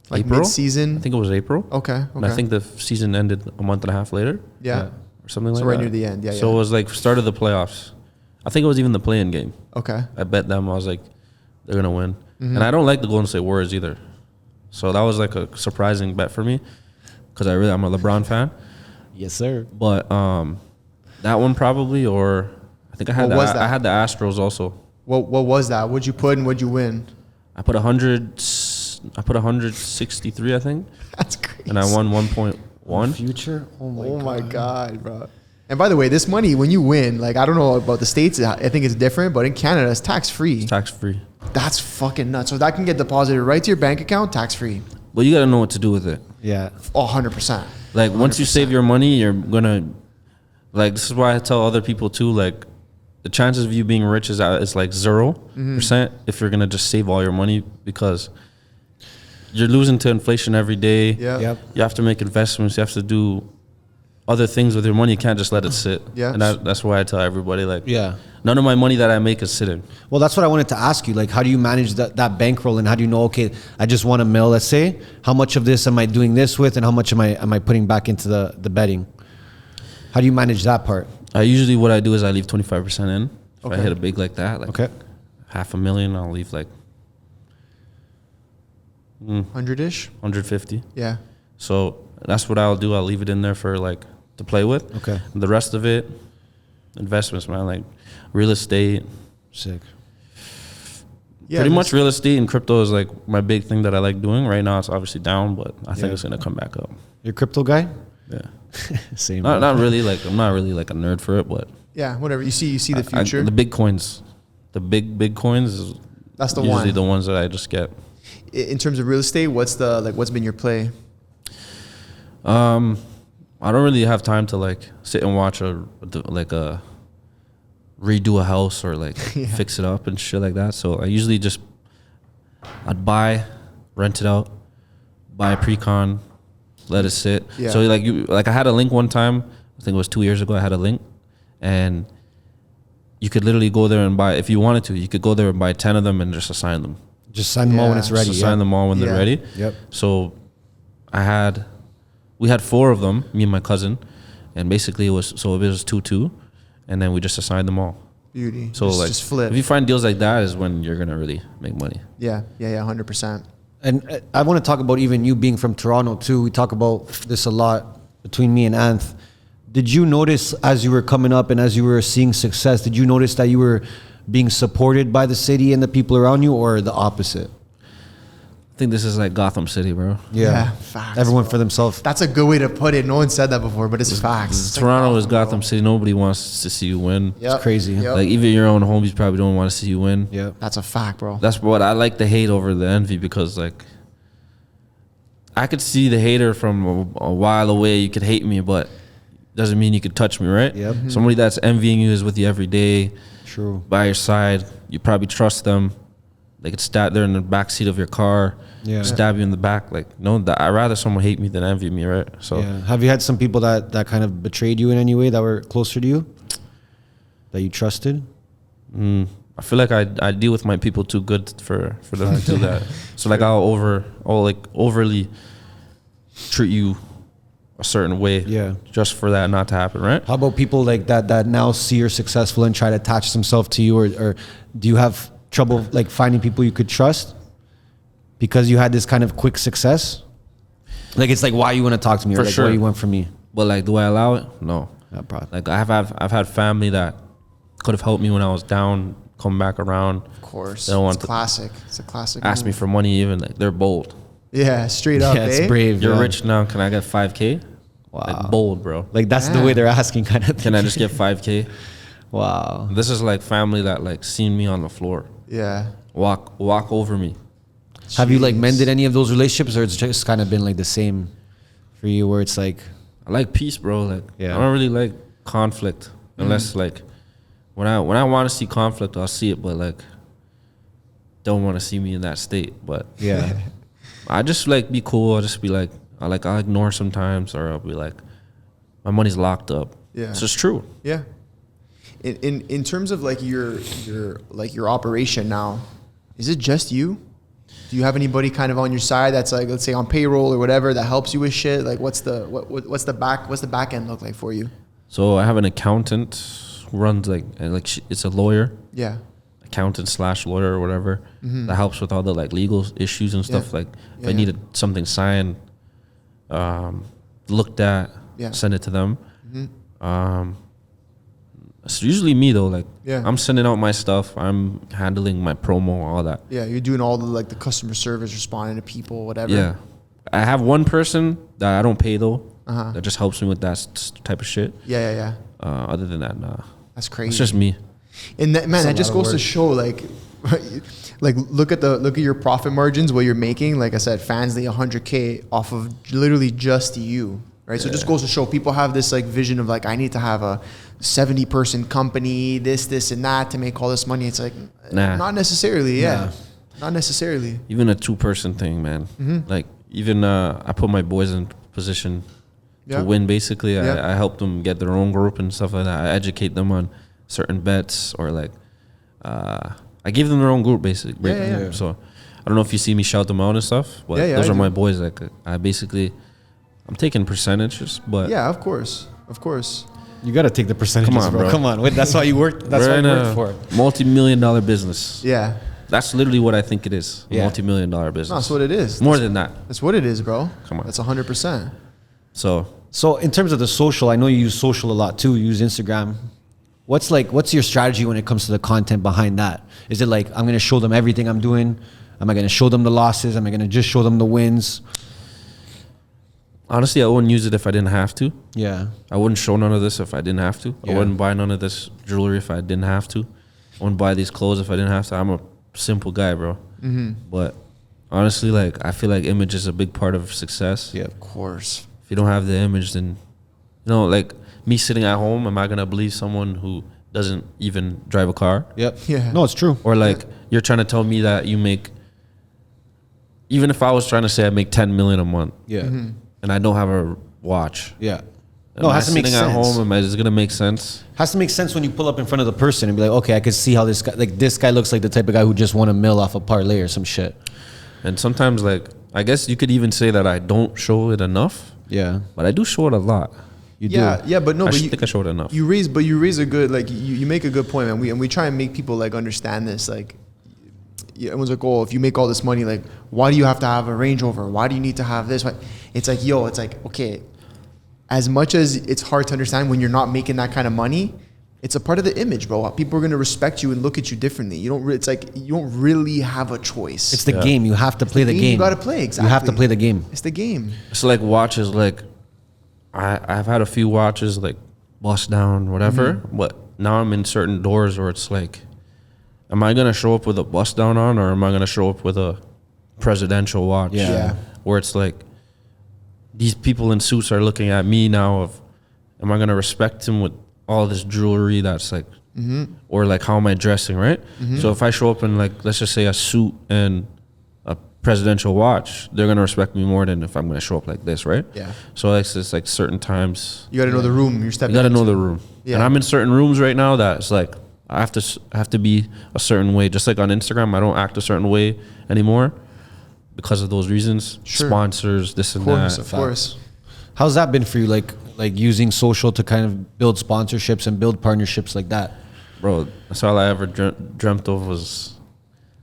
B: Like
D: April.
B: mid-season?
D: I think it was April.
B: Okay.
D: And I think the season ended a month and a half later
B: Yeah.
D: or something like
B: So
D: that.
B: right near the end. Yeah.
D: So
B: yeah.
D: it was like start of the playoffs. I think it was even the play-in game.
B: Okay.
D: I bet them. I was like, they're gonna win,
B: Mm-hmm.
D: and I don't like the Golden State Warriors either. So that was like a surprising bet for me because I'm a LeBron fan.
C: Yes, sir.
D: But that one probably, or I think I had
B: What was that?
D: I had the Astros also.
B: What was that? What'd you put and what'd you win?
D: I put 100. I put 163, I think,
B: That's crazy.
D: and I won 1.1.
C: Future? Oh
B: my God, bro. And by the way, this money, when you win, like, I don't know about the States, I think it's different, but in Canada, it's tax-free.
D: Tax free.
B: That's fucking nuts. So that can get deposited right to your bank account, tax-free.
D: But you gotta know what to do with it.
C: Yeah.
B: Oh, 100%.
D: Like once you save your money, you're gonna like. This is why I tell other people too. Like the chances of you being rich is like 0% if you're gonna just save all your money because you're losing to inflation every day.
B: Yeah.
C: Yep.
D: You have to make investments. You have to do other things with your money. You can't just let it sit.
B: Yeah.
D: And that's why I tell everybody like,
C: Yeah.
D: none of my money that I make is sitting.
C: Well, that's what I wanted to ask you. Like, how do you manage that bankroll, and how do you know? Okay, I just want $1 million. Let's say, how much of this am I doing this with, and how much am I putting back into the betting? How do you manage that part?
D: What I do is I leave 25% in. If I hit a big like that, like $500,000, I'll leave like
B: 100-ish,
D: 150.
B: Yeah.
D: So that's what I'll do. I'll leave it in there for like to play with.
C: Okay.
D: And the rest of it, investments, man, like real estate.
C: Sick.
B: Yeah,
D: Pretty much real estate and crypto is like my big thing that I like doing. Right now it's obviously down, but I think it's gonna come back up.
C: You're a crypto guy?
D: Yeah.
C: Same.
D: Not really like I'm not really like a nerd for it, but
B: Yeah, whatever. You see the future.
D: the big coins, the big coins is
B: That's the
D: usually
B: one.
D: the ones that I just get.
B: In terms of real estate, what's been your play?
D: I don't really have time to like sit and watch a redo a house or like fix it up and shit like that. So I usually I'd buy, rent it out, buy a pre-con, let it sit.
B: Yeah.
D: So like I had a link one time, I think it was 2 years ago, I had a link and you could literally go there and buy, if you wanted to, you could go there and buy 10 of them and just assign them.
C: Just sign them all when it's ready.
D: Just assign them all when they're ready.
C: Yep.
D: So we had 4 of them, me and my cousin, and basically it was 2-2, and then we just assigned them all.
B: Beauty.
D: So
B: just flip.
D: if you find deals like that is when you're gonna really make money.
B: Yeah, 100%.
C: And I want to talk about even you being from Toronto too. We talk about this a lot between me and Anth. Did you notice as you were coming up and as you were seeing success, did you notice that you were being supported by the city and the people around you, or the opposite?
D: I think this is like Gotham City, bro.
B: Yeah, facts,
C: Everyone
B: bro.
C: for themselves.
B: That's a good way to put it. No one said that before, but it's facts. It's
D: Toronto
B: like
D: is Gotham City. Nobody wants to see you win.
B: Yep.
C: It's crazy.
B: Yep.
D: Like even your own homies probably don't want to see you win.
C: Yeah.
B: That's a fact, bro.
D: That's what I like the hate over the envy, because like I could see the hater from a while away. You could hate me, but doesn't mean you could touch me, right?
C: Yep. Mhm.
D: Somebody that's envying you is with you every day,
C: True.
D: by your side. You probably trust them. They could stab there in the back seat of your car, stab you in the back. Like, no, I'd rather someone hate me than envy me, right? So
C: Yeah. Have you had some people that kind of betrayed you in any way, that were closer to you, that you trusted?
D: I feel like I deal with my people too good for them to do that. So like I'll overly treat you a certain way, just for that not to happen, right?
C: How about people like that now see you're successful and try to attach themselves to you, or do you have trouble like finding people you could trust because you had this kind of quick success? Like it's like, why you want to talk to me, or
D: For
C: like
D: sure.
C: why you want from me?
D: But like, do I allow it? No.
C: Probably.
D: Like I've had family that could have helped me when I was down, come back around.
B: Of course.
D: They don't want
B: It's classic. It's a classic.
D: ask me
B: move.
D: for money, even like they're bold.
B: Yeah, straight up.
C: Yeah, it's
B: eh?
C: brave.
D: You're
C: yeah.
D: rich now. Can I get 5K?
C: Wow.
D: Like bold, bro.
C: Like that's the way they're asking, kind of.
D: Can I just get 5K?
C: Wow.
D: This is like family that like seen me on the floor,
B: Yeah.
D: walk over me.
C: Have you like
B: Jeez.
C: mended any of those relationships, or it's just kind of been like the same for you, where it's like,
D: I like peace, bro. Like I don't really like conflict unless like when I want to see conflict, I'll see it, but like don't want to see me in that state. But
C: yeah,
D: I just like be cool. I'll just be like I'll ignore sometimes, or I'll be like my money's locked up.
B: Yeah.
D: It's just true.
B: Yeah. In terms of like your operation now, is it just you? Do you have anybody kind of on your side that's like, let's say on payroll or whatever, that helps you with shit? Like what's the back end look like for you?
D: So I have an accountant who runs it's a lawyer.
B: Yeah.
D: Accountant / lawyer or whatever that helps with all the like legal issues and stuff. Like if I needed something signed, looked at, send it to them. It's usually me though. Like I'm sending out my stuff. I'm handling my promo, all that.
B: Yeah, you're doing all the like the customer service, responding to people, whatever.
D: Yeah, I have one person that I don't pay though. That just helps me with that type of shit.
B: Yeah.
D: Other than that, nah.
B: That's crazy.
D: It's just me.
B: And that just goes to show like look at your profit margins, what you're making. Like I said, fans need 100K off of literally just you, right? So it just goes to show people have this like vision of like, I need to have a 70-person company, this and that to make all this money. It's like not necessarily. Not necessarily.
D: Even a 2-person thing, man. Like even I put my boys in position to win. Basically, I help them get their own group and stuff like that. I educate them on certain bets, or like I give them their own group basically.
B: Yeah.
D: So I don't know if you see me shout them out and stuff, but those are my boys. Like I'm taking percentages, but
B: yeah, of course.
C: You got to take the percentages,
D: Come on,
C: bro.
D: bro.
C: Come on. Wait, that's why you work. That's why you work for it.
D: Multi-million-dollar business.
B: Yeah.
D: That's literally what I think it is.
C: Yeah.
D: Multi-million-dollar business.
B: No, that's what it is.
D: More than that.
B: That's what it is, bro.
D: Come on.
B: That's 100%.
D: So
C: in terms of the social, I know you use social a lot too. You use Instagram. What's your strategy when it comes to the content behind that? Is it like, I'm going to show them everything I'm doing? Am I going to show them the losses? Am I going to just show them the wins?
D: honestly, I wouldn't use it if I didn't have to.
C: Yeah.
D: I wouldn't show none of this if I didn't have to.
C: Yeah.
D: I wouldn't buy none of this jewelry if I didn't have to. I wouldn't buy these clothes if I didn't have to. I'm a simple guy, bro.
B: Mm-hmm.
D: But honestly, like, I feel like image is a big part of success.
C: Yeah.
B: Of course.
D: If you don't have the image, then, you know, like me sitting at home, am I going to believe someone who doesn't even drive a car?
C: Yep.
B: Yeah.
C: No, it's true.
D: Or like you're trying to tell me that you make, even if I was trying to say I make 10 million a month,
C: Yeah.
B: Mm-hmm.
D: and I don't have a watch,
C: Yeah.
D: am
C: No, it
D: I
C: has to make
D: sitting
C: sense.
D: at home? Is it gonna make sense?
C: Has to make sense when you pull up in front of the person and be like, okay, I can see how this guy looks like the type of guy who just won a mill off a parlay or some shit.
D: And sometimes, like, I guess you could even say that I don't show it enough,
C: Yeah.
D: but I do show it a lot.
C: You
B: Yeah,
C: do.
B: yeah, but no,
D: I
B: but
D: think I showed it enough.
B: you raise a good, like, you make a good point, man. We try and make people like understand this. Like, everyone's like, oh, if you make all this money, like, why do you have to have a Range Rover? Why do you need to have this? It's like, yo, it's like, okay, as much as it's hard to understand when you're not making that kind of money, it's a part of the image, bro. People are gonna respect you and look at you differently. You don't. It's like you don't really have a choice.
C: It's the game. You have to play the game.
B: You gotta play, exactly.
C: You have to play the game.
B: It's the game.
D: It's like watches, like I've had a few watches like bust down, whatever, but now I'm in certain doors where it's like, am I gonna show up with a bust down on, or am I gonna show up with a presidential watch?
C: Yeah.
D: Where it's like, these people in suits are looking at me now of, am I gonna respect him with all this jewelry that's like, or like, how am I dressing, right? So if I show up in, like, let's just say a suit and a presidential watch, they're gonna respect me more than if I'm gonna show up like this, right?
B: Yeah.
D: So it's like certain times
B: You gotta know the room you're
D: you
B: stepping.
D: gotta
B: into.
D: know the room.
B: Yeah.
D: And I'm in certain rooms right now that it's like, I have to be a certain way. Just like on Instagram, I don't act a certain way anymore because of those reasons.
B: Sure.
D: Sponsors, this and
B: Of course,
D: that.
B: of course.
C: How's that been for you? Like using social to kind of build sponsorships and build partnerships like that?
D: Bro, that's all I ever dreamt of was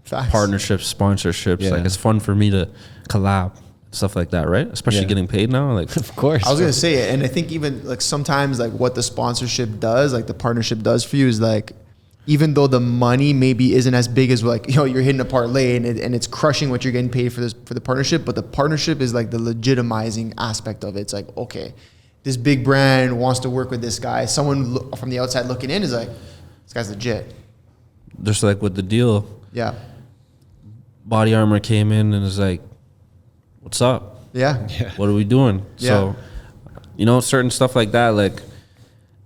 B: Facts.
D: partnerships, sponsorships.
C: Yeah.
D: Like, it's fun for me to collab, stuff like that, right? Especially
C: Yeah.
D: getting paid now. Like,
C: Of course.
B: I was gonna say it, and I think even like sometimes like what the sponsorship does, like the partnership does for you, is like, even though the money maybe isn't as big as like, you're hitting a parlay and it's crushing what you're getting paid for the partnership, but the partnership is like the legitimizing aspect of it. It's like, okay, this big brand wants to work with this guy. Someone from the outside looking in is like, this guy's legit.
D: just like with the deal,
B: Yeah,
D: Body Armor came in and was like, what's up?
B: yeah,
D: What are we doing?
B: Yeah.
D: So, you know, certain stuff like that, like,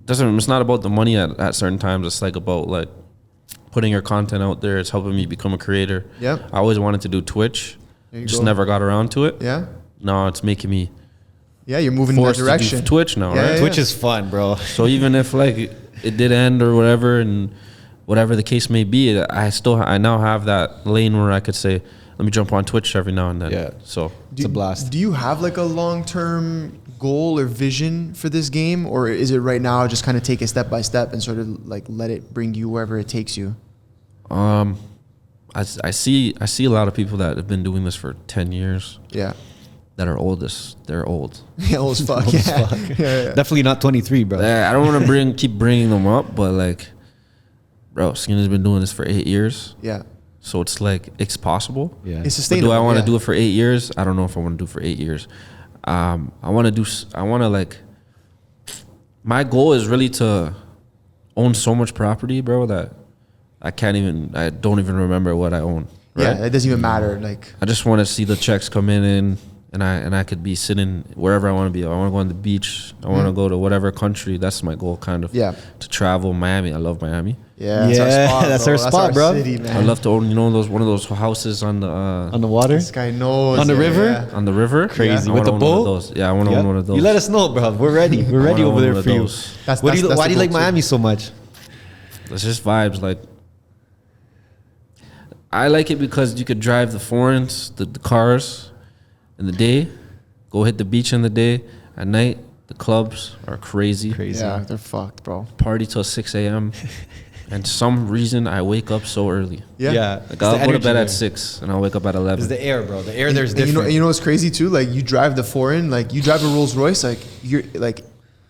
D: it's not about the money at certain times. It's like about like putting your content out there. It's helping me become a creator.
B: Yep.
D: I always wanted to do Twitch,
B: There you
D: just
B: go.
D: never got around to it.
B: yeah,
D: No, it's making me
B: yeah. You're moving in that
D: forced to do
B: direction.
D: Twitch now,
B: Yeah,
D: right?
B: yeah,
C: Twitch is fun, bro.
D: So even if like it did end or whatever, and whatever the case may be, I now have that lane where I could say, let me jump on Twitch every now and then.
C: Yeah.
D: So
C: It's a blast.
B: Do you have like a long-term goal or vision for this game, or is it right now just kind of take it step by step and sort of like let it bring you wherever it takes you?
D: I see a lot of people that have been doing this for 10 years
B: Yeah.
D: that are oldest. They're old.
B: Yeah, old as fuck. Yeah. Yeah.
C: Definitely not 23, bro.
D: I don't want to keep bringing them up, but like, bro, Skinner's been doing this for 8 years.
B: Yeah.
D: So it's like, it's possible.
C: Yeah.
B: It's
D: But
B: sustainable.
D: do I want to
B: yeah.
D: do it for 8 years? I don't know if I want to do it for 8 years. I want to like, my goal is really to own so much property, bro, that I don't even remember what I own. Right?
B: Yeah, it doesn't even matter. Like,
D: I just want to see the checks come in and I could be sitting wherever I want to be. I want to go on the beach. I want to go to whatever country. That's my goal, kind of.
B: Yeah.
D: To travel. Miami. I love Miami.
B: yeah,
C: Yeah, that's our spot, bro.
B: City, man.
D: I love to own, one of those houses on the
C: On the water?
B: This guy knows.
C: On the
B: yeah,
C: river?
B: yeah.
D: on the river.
C: Crazy.
D: I
C: With
D: wanna
C: the
D: own
C: boat?
D: One of those. Yeah, I want to
C: Yeah.
D: own one of those.
C: You let us know, bro. We're ready. We're ready
D: I wanna
C: over
D: own
C: there
D: one of
C: for you.
D: those.
B: That's
C: Why do you
B: the
C: like
B: goal, too.
C: Miami so much?
D: It's just vibes. Like, I like it because you could drive the foreigns, the cars in the day, go hit the beach in the day. At night, The clubs are crazy.
B: Yeah, they're fucked, bro.
D: Party till 6 a.m. And some reason I wake up so early.
B: Yeah.
D: Like I'll go to bed at 6 and I'll wake up at 11.
C: It's the air, bro. The air there's
B: And
C: different.
B: you know what's crazy too? Like you drive the foreign, like you drive a Rolls Royce, like you're like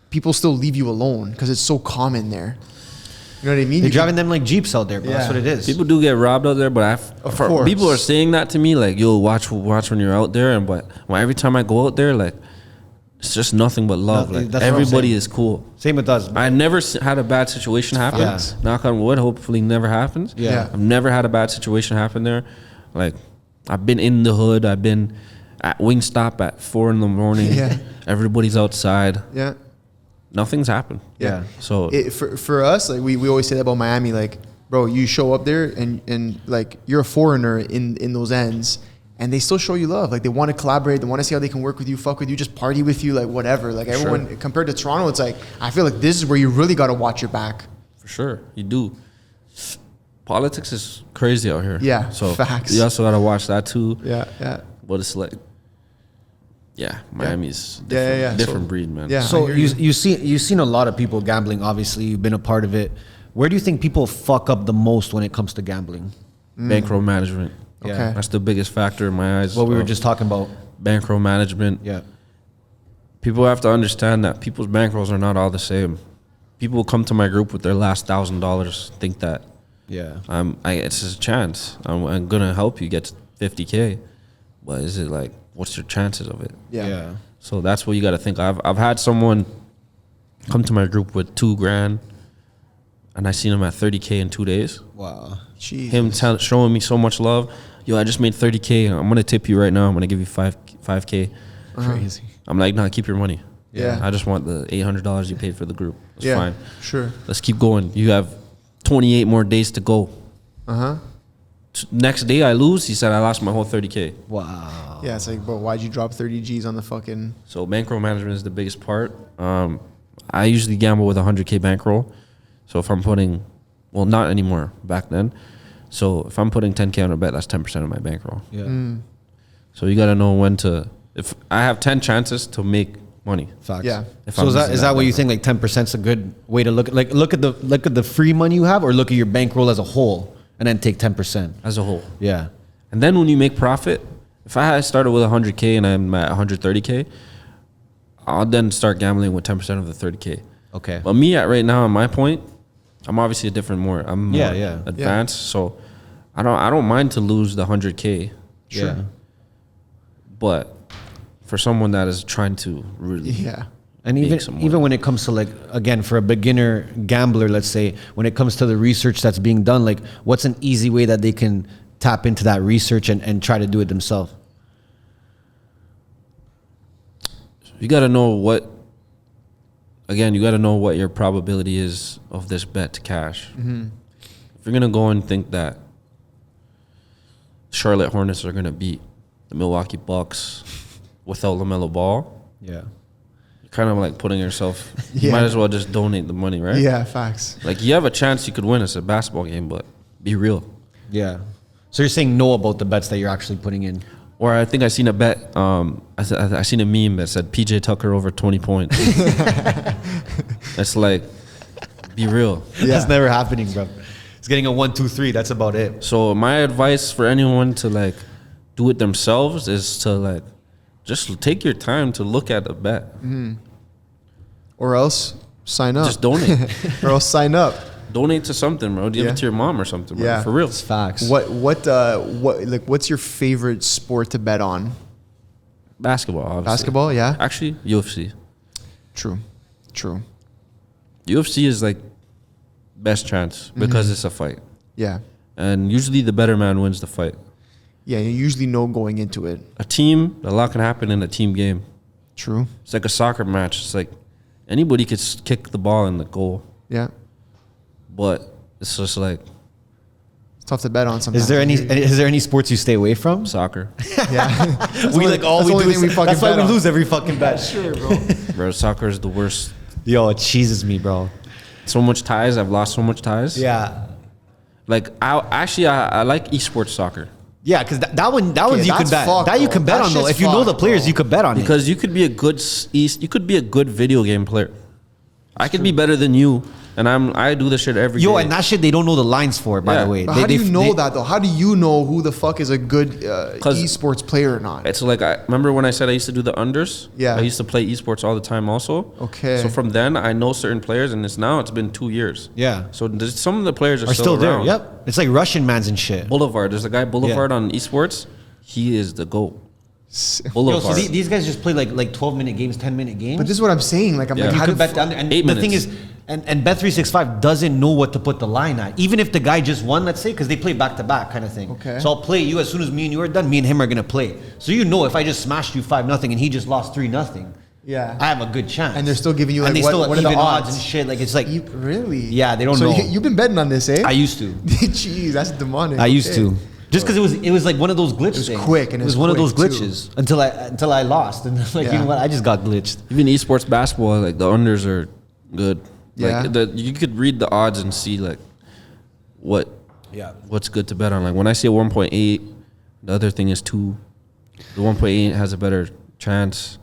B: people still leave you alone because it's so common there. You know what I mean?
C: They're driving them like Jeeps out there, bro. That's
B: Yeah.
C: what it is.
D: People do get robbed out there, but
B: Of course.
D: people are saying that to me, like, yo, watch when you're out there. And but every time I go out there, like, it's just nothing but love.
C: Nothing.
D: Like
C: That's what I'm
D: everybody
C: saying.
D: is cool.
C: Same with us.
D: I never had a bad situation happen.
C: Yeah.
D: Knock on wood. Hopefully, never happens.
C: Yeah.
D: I've never had a bad situation happen there. Like, I've been in the hood. I've been at Wingstop at 4 a.m.
B: Yeah.
D: Everybody's outside.
B: Yeah.
D: Nothing's happened.
B: Yeah.
D: So
B: For us, like we always say that about Miami, like, bro, you show up there and like you're a foreigner in those ends and they still show you love. Like they want to collaborate, they want to see how they can work with you, fuck with you, just party with you, like whatever. Like everyone compared to Toronto, it's like I feel like this is where you really gotta watch your back.
D: for sure, you do. Politics is crazy out here.
B: Yeah,
D: So
B: facts.
D: you also gotta watch that too.
B: Yeah.
D: But it's like, yeah, Miami's
B: Yeah,
D: different,
B: yeah.
D: different
B: So-
D: breed, man.
B: yeah.
C: So
B: I hear
C: you've seen a lot of people gambling. Obviously, you've been a part of it. Where do you think people fuck up the most when it comes to gambling?
D: Bankroll management.
B: Okay.
D: That's the biggest factor in my eyes.
C: What we were just talking about.
D: bankroll management.
C: Yeah.
D: People have to understand that people's bankrolls are not all the same. People come to my group with their last $1,000, think that
C: Yeah.
D: it's a chance. I'm gonna help you get to 50K, but is it like, what's your chances of it?
B: Yeah.
D: So that's what you got to think. I've had someone come to my group with $2,000, and I seen him at 30K in 2 days.
C: Wow.
B: Jeez.
D: Him showing me so much love. Yo, I just made 30K. I'm gonna tip you right now. I'm gonna give you 5K.
C: Crazy.
D: I'm like, nah, keep your money.
B: Yeah.
D: I just want the $800 you paid for the group. It's
B: Yeah.
D: fine.
B: Sure.
D: Let's keep going. You have 28 more days to go.
B: Uh-huh.
D: Next day I lose. He said I lost my whole 30K.
C: Wow.
B: Yeah, it's like, bro, why'd you drop 30 G's on the fucking
D: So bankroll management is the biggest part. I usually gamble with 100K bankroll. So if I'm putting, well, not anymore, back then. So if I'm putting 10K on a bet, that's 10% of my bankroll.
C: Yeah.
D: So you got to know when to, if I have 10 chances to make money.
C: Facts.
B: Yeah.
D: If
C: So
D: I'm
C: is that
D: using
C: what you
D: bankroll.
C: think? Like 10% is a good way to look at look at the free money you have, or look at your bankroll as a whole and then take 10%.
D: As a whole.
C: Yeah.
D: And then when you make profit, if I had started with 100K and I'm at 130K, I'll then start gambling with 10% of the 30K.
C: Okay.
D: But me at right now, at my point, I'm obviously I'm more
C: Yeah.
D: advanced. So I don't mind to lose the 100K.
C: Sure. Yeah.
D: But for someone that is trying to really
C: And
D: make some money.
C: even when it comes to, like, again, for a beginner gambler, let's say, when it comes to the research that's being done, like, what's an easy way that they can tap into that research and try to do it themselves?
D: you got to know what your probability is of this bet to cash.
B: Mm-hmm.
D: If you're gonna go and think that Charlotte Hornets are gonna beat the Milwaukee Bucks without LaMelo Ball,
C: Yeah.
D: you're kind of like putting yourself.
B: Yeah.
D: You might as well just donate the money, right?
B: Yeah, facts.
D: Like you have a chance you could win. It's a basketball game, but be real.
C: Yeah. So you're saying no about the bets that you're actually putting in?
D: Or I think I seen a bet. I seen a meme that said PJ Tucker over 20 points. It's like, be real.
C: That's never happening, bro. It's getting a 1, 2, 3. That's about it.
D: So my advice for anyone to like do it themselves is to like just take your time to look at a bet.
B: Or else sign up.
D: Just donate.
B: Or else sign up.
D: Donate to something, bro. Give
B: Yeah.
D: it to your mom or something, bro.
B: Yeah.
D: For real.
C: It's facts.
B: What's your favorite sport to bet on?
D: Basketball, obviously.
B: Basketball, yeah.
D: Actually, UFC.
B: True.
D: UFC is like best chance because it's a fight.
B: Yeah.
D: And usually the better man wins the fight.
B: Yeah, you usually know going into it.
D: A team, a lot can happen in a team game.
B: True.
D: It's like a soccer match. It's like anybody could kick the ball in the goal,
B: Yeah.
D: but it's just like
B: It's tough to bet on sometimes.
C: Is there any sports you stay away from?
D: soccer.
B: Yeah.
C: We like all
B: that's the
C: we
B: only
C: do.
B: thing we fucking
C: That's why
B: bet
C: we
B: on.
C: lose every fucking bet.
B: Sure, bro.
D: Bro, soccer is the worst.
C: Yo, it cheeses me, bro.
D: So much ties. I've lost so much ties.
C: Yeah.
D: Like I like esports soccer.
C: Yeah, because that one's you can
B: that's
C: bet.
B: fucked,
C: That you
B: bro.
C: can bet
B: That
C: on though.
B: shit's
C: If you know the
B: fucked,
C: players,
B: bro.
C: you could bet on it.
D: Because you could be a good video game player. I could be better than you, and I do this shit every day.
C: And that shit they don't know the lines for. By
D: Yeah.
C: the way,
B: But how do you know that though? How do you know who the fuck is a good esports player or not?
D: It's like, I remember when I said I used to do the unders.
B: Yeah.
D: I used to play esports all the time also.
B: Okay.
D: So from then I know certain players, and it's been 2 years.
C: Yeah.
D: So some of the players are
C: still there.
D: around.
C: Yep, it's like Russian mans and shit.
D: Boulevard. There's a guy Boulevard on esports. He is the GOAT. Boulevard.
C: So these guys just play like 12-minute games, 10-minute games.
B: But this is what I'm saying. Like I'm
D: Yeah.
B: like,
D: You
B: how
C: you
B: do
C: could bet down there. And
D: 8
C: the thing
D: minutes.
C: is, and Bet365 doesn't know what to put the line at. Even if the guy just won, let's say, because they play back-to-back kind of thing.
B: Okay.
C: So I'll play you as soon as me and you are done. Me and him are going to play. So you know if I just smashed you 5-0 and he just lost 3-0,
B: Yeah.
C: I have a good chance.
B: And they're still giving you, like,
C: and they
B: what-
C: still
B: what are the
C: even
B: odds?
C: and shit. Like it's like
B: You, really?
C: Yeah, they don't
B: so
C: know.
B: you've been betting on this, eh?
C: I used to.
B: Jeez, that's demonic.
C: I used
B: Okay.
C: to. Just because it was like one of those glitch
B: was
C: things.
B: quick and
C: it was
B: it's
C: one of those
B: quick,
C: glitches until I lost and like you
B: Yeah.
C: know what I just got glitched.
D: Even esports basketball, like the unders are good.
B: Yeah.
D: Like you could read the odds and see like what's good to bet on. Like when I see a 1.8, the other thing is 2. The 1.8 has a better chance.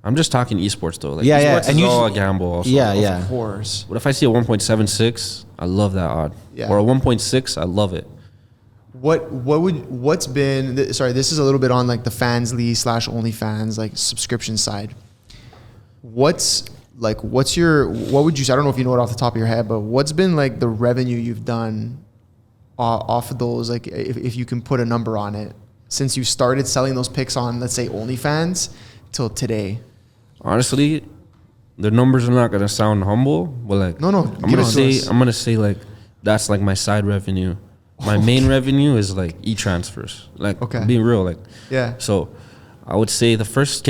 D: I'm just talking esports though. Like esports
C: and
D: is all a gamble also.
B: Of course.
D: What if I see a 1.76? I love that odd.
B: Yeah.
D: Or a 1.6, I love it.
B: What's been, sorry, this is a little bit on like the Fansly / OnlyFans like subscription side. What would you say, I don't know if you know it off the top of your head, but what's been like the revenue you've done off of those, like if you can put a number on it, since you started selling those picks on, let's say, OnlyFans till today?
D: Honestly, the numbers are not gonna sound humble, but like
B: No,
D: I'm gonna say like that's like my side revenue. My main revenue is like e-transfers. Like
B: Okay.
D: being real, like
B: Yeah.
D: So I would say the first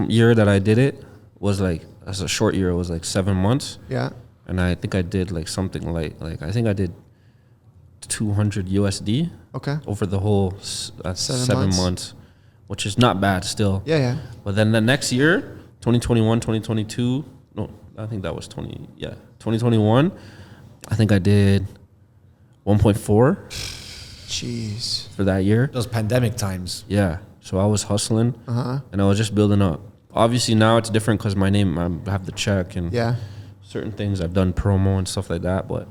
D: year that I did it was like, as a short year, it was like 7 months.
B: Yeah.
D: And I think I did like something like I think I did 200 USD
B: Okay.
D: over the whole 7
B: months.
D: months, which is not bad still.
B: Yeah.
D: But then the next year, 2021, 2022, no, I think that was 2021, I think I did 1.4
B: Jeez.
D: for that year.
C: Those pandemic times.
D: Yeah. So I was hustling and I was just building up. Obviously now it's different because my name, I have the check and
B: Yeah.
D: certain things. I've done promo and stuff like that. But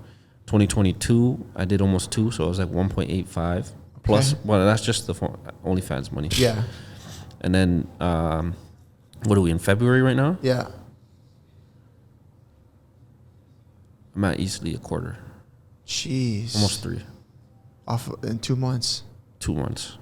D: 2022, I did almost 2. So it was like 1.85 plus. Well, that's just the OnlyFans money.
B: Yeah.
D: And then, what are we in February right now?
B: Yeah.
D: I'm at easily a quarter,
B: Jeez.
D: almost 3,
B: Off in 2 months.
D: 2 months.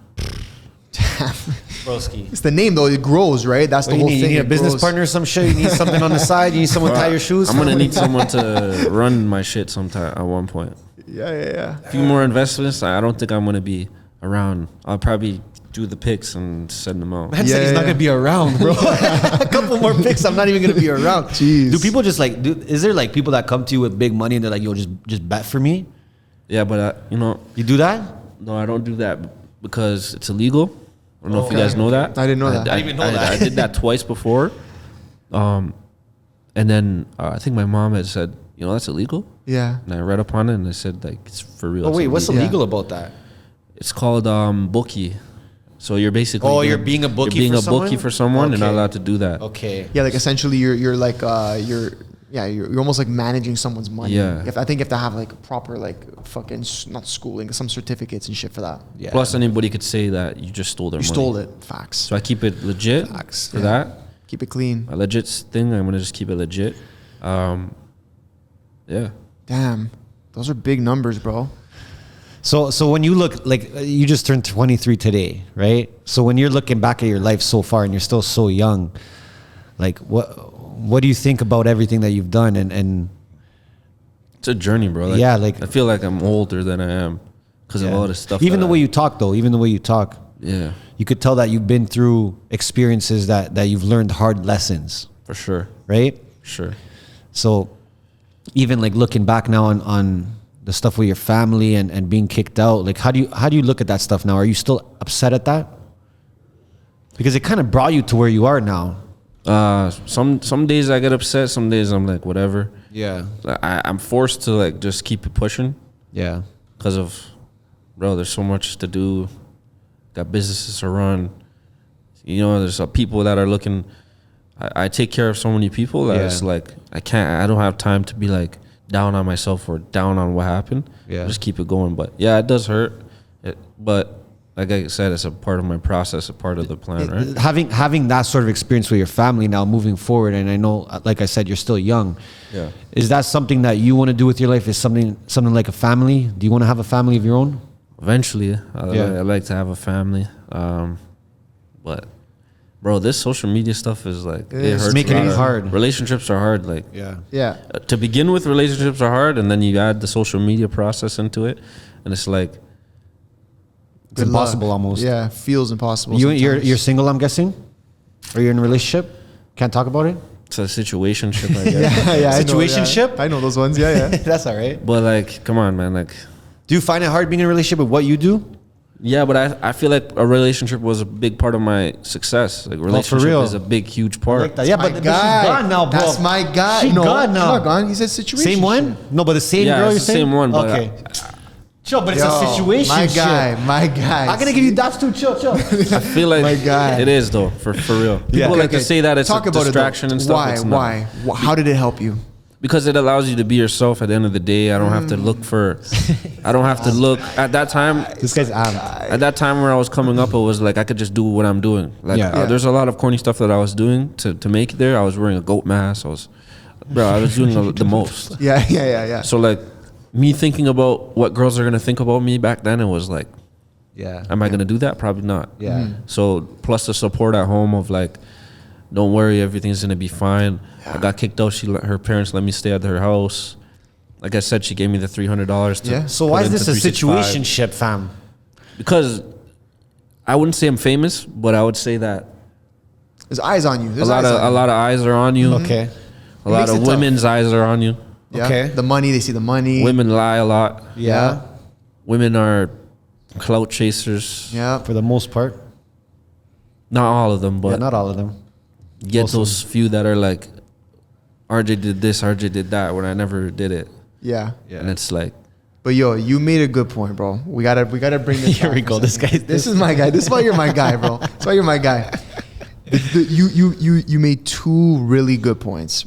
C: Broski.
B: It's the name though. It grows, right? That's the whole
C: You
B: thing.
C: need a
B: It
C: business
B: grows.
C: partner or some shit. You need something on the side. You need someone to tie your shoes.
D: I'm gonna need someone to run my shit sometime at one point.
B: Yeah.
D: A few more investments. I don't think I'm gonna be around. I'll probably do the picks and send them out.
C: Man said he's not gonna be around, bro. A couple more picks, I'm not even gonna be around.
B: Jeez.
C: Do people just like? Is there like people that come to you with big money and they're like, "Yo, just bet for me"?
D: Yeah, but
C: You do that?
D: no, I don't do that because it's illegal. I don't know if you guys know that.
B: I didn't know that.
C: I didn't even know that.
D: I did that twice before. And then I think my mom had said, that's illegal.
B: Yeah.
D: And I read up on it and they said like it's for real.
C: Oh
D: It's
C: wait, what's
D: illegal.
C: illegal about that?
D: It's called bookie. So you're basically
C: You're being a bookie
D: You're being
C: for
D: a
C: someone?
D: bookie for someone. You're not
C: Okay.
D: allowed to do that.
C: Okay.
B: Yeah, like essentially you're like you're almost like managing someone's money.
D: Yeah.
B: I think you have to have like proper like fucking not schooling, some certificates and shit for that.
C: Yeah.
D: Plus, anybody could say that you just stole their
B: You
D: money.
B: stole it. Facts.
D: So I keep it legit
B: Facts.
D: for
B: Yeah.
D: that.
B: Keep it clean.
D: A legit thing. I'm gonna just keep it legit. Yeah.
B: Damn. Those are big numbers, bro.
C: So when you look like you just turned 23 today, right? So when you're looking back at your life so far and you're still so young, like what do you think about everything that you've done and
D: It's a journey, bro.
C: Yeah, like-
D: I feel like I'm older than I am because of all this stuff.
C: even
D: that
C: the way you talk though,
D: Yeah,
C: you could tell that you've been through experiences that you've learned hard lessons,
D: for sure.
C: right?
D: Sure.
C: So even like looking back now on the stuff with your family and being kicked out, like how do you look at that stuff now? Are you still upset at that? Because it kind of brought you to where you are now.
D: Some days I get upset. Some days I'm like, whatever.
C: Yeah.
D: I'm forced to like just keep it pushing
C: Yeah.
D: because of, bro, there's so much to do. got businesses to run. You know, there's people that are looking. I take care of so many people that it's like I don't have time to be like down on myself or down on what happened.
C: Yeah.
D: Just keep it going. But yeah, it does hurt. But like I said, it's a part of my process, a part of the plan, right?
C: Having that sort of experience with your family now moving forward, and I know, like I said, you're still young.
D: Yeah.
C: Is that something that you want to do with your life? Is something like a family? Do you want to have a family of your own?
D: Eventually, I'd like to have a family. But bro, this social media stuff is like it hurts.
C: Making it hard.
D: Relationships are hard. Like
B: Yeah.
D: To begin with, relationships are hard, and then you add the social media process into it, and it's like
C: It's impossible almost.
B: Yeah, feels impossible.
C: You're single, I'm guessing? Or you're in a relationship? Can't talk about it?
D: it's a situationship, I guess.
B: yeah.
C: Situationship?
B: I know those ones. Yeah.
C: That's all right.
D: But like, come on, man. Like,
C: Do you find it hard being in a relationship with what you do?
D: yeah, but I feel like a relationship was a big part of my success. Like, relationship
C: real.
D: is a big, huge part.
C: Yeah,
B: my
C: but
B: guy.
C: she's gone now, bro.
B: That's my guy.
C: She's
B: No,
C: gone now.
B: she's not gone. He said situation.
C: Same one? No, but the same
D: Yeah,
C: girl
D: it's
C: you're
D: the
C: saying?
D: same one, but
C: Okay. Chill, but it's
B: Yo,
C: a situation.
B: My guy.
C: I'm gonna give you daps too. Chill.
D: I feel like
B: My guy.
D: it is though, for real. People
C: Yeah.
D: like to say that it's
B: Talk
D: a
B: about
D: distraction
B: it,
D: and
B: though.
D: stuff. It's not.
B: Why? How did it help you?
D: Because it allows you to be yourself at the end of the day. I don't have to look for. I don't have to look at that time.
C: This guy's
D: At that time where I was coming up, it was like I could just do what I'm doing. Like
C: Yeah.
D: there's a lot of corny stuff that I was doing to make it there. I was wearing a goat mask. I was doing the most.
B: Yeah.
D: So like me thinking about what girls are gonna think about me back then, it was like,
C: Yeah.
D: am I gonna do that? Probably not.
C: Yeah.
D: So plus the support at home of like, don't worry, everything's gonna be fine. I got kicked out. Her parents let me stay at her house. Like I said, she gave me the $300 to.
B: Yeah.
C: So
D: put
C: why is
D: into
C: this a
D: 365.
C: situationship, fam?
D: Because I wouldn't say I'm famous, but I would say that
B: There's eyes on you.
D: a lot of eyes are on you.
C: Okay.
D: A lot
B: makes
D: of
B: it tough.
D: women's eyes are on you.
B: Yeah.
C: Okay.
B: The money, they see the money.
D: Women lie a lot.
C: Yeah.
D: Women are clout chasers.
B: Yeah.
C: For the most part.
D: Not all of them, but
C: Yeah, not all of them.
D: get those few that are like, RJ did this, RJ did that, when I never did it.
B: Yeah.
D: And it's like,
B: But yo, you made a good point, bro. We gotta bring this.
C: Here
B: back
C: we
B: for
C: go.
B: a
C: This
B: second.
C: guy-
B: This is my guy. This is why you're my guy, bro. That's why you're my guy. You made two really good points.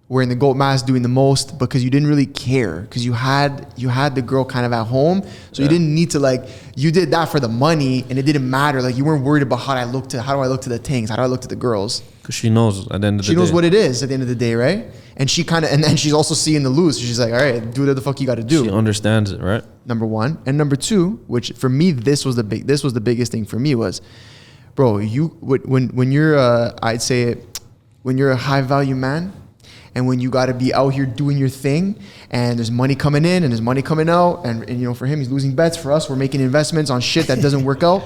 B: Wearing the goat mask, doing the most because you didn't really care because you had the girl kind of at home, so you didn't need to you did that for the money and it didn't matter. Like you weren't worried about how do I look to the things, how do I look to the girls.
D: because she knows at the end of the day.
B: She knows what it is at the end of the day, right? And she and then she's also seeing the loose. She's like, all right, do whatever the fuck you got to do.
D: She understands it, right?
B: Number one. And number two, which for me, this was the biggest thing for me was, bro, when you're I'd say when you're a high value man and when you got to be out here doing your thing and there's money coming in and there's money coming out and you know, for him, he's losing bets. For us, we're making investments on shit that doesn't work out.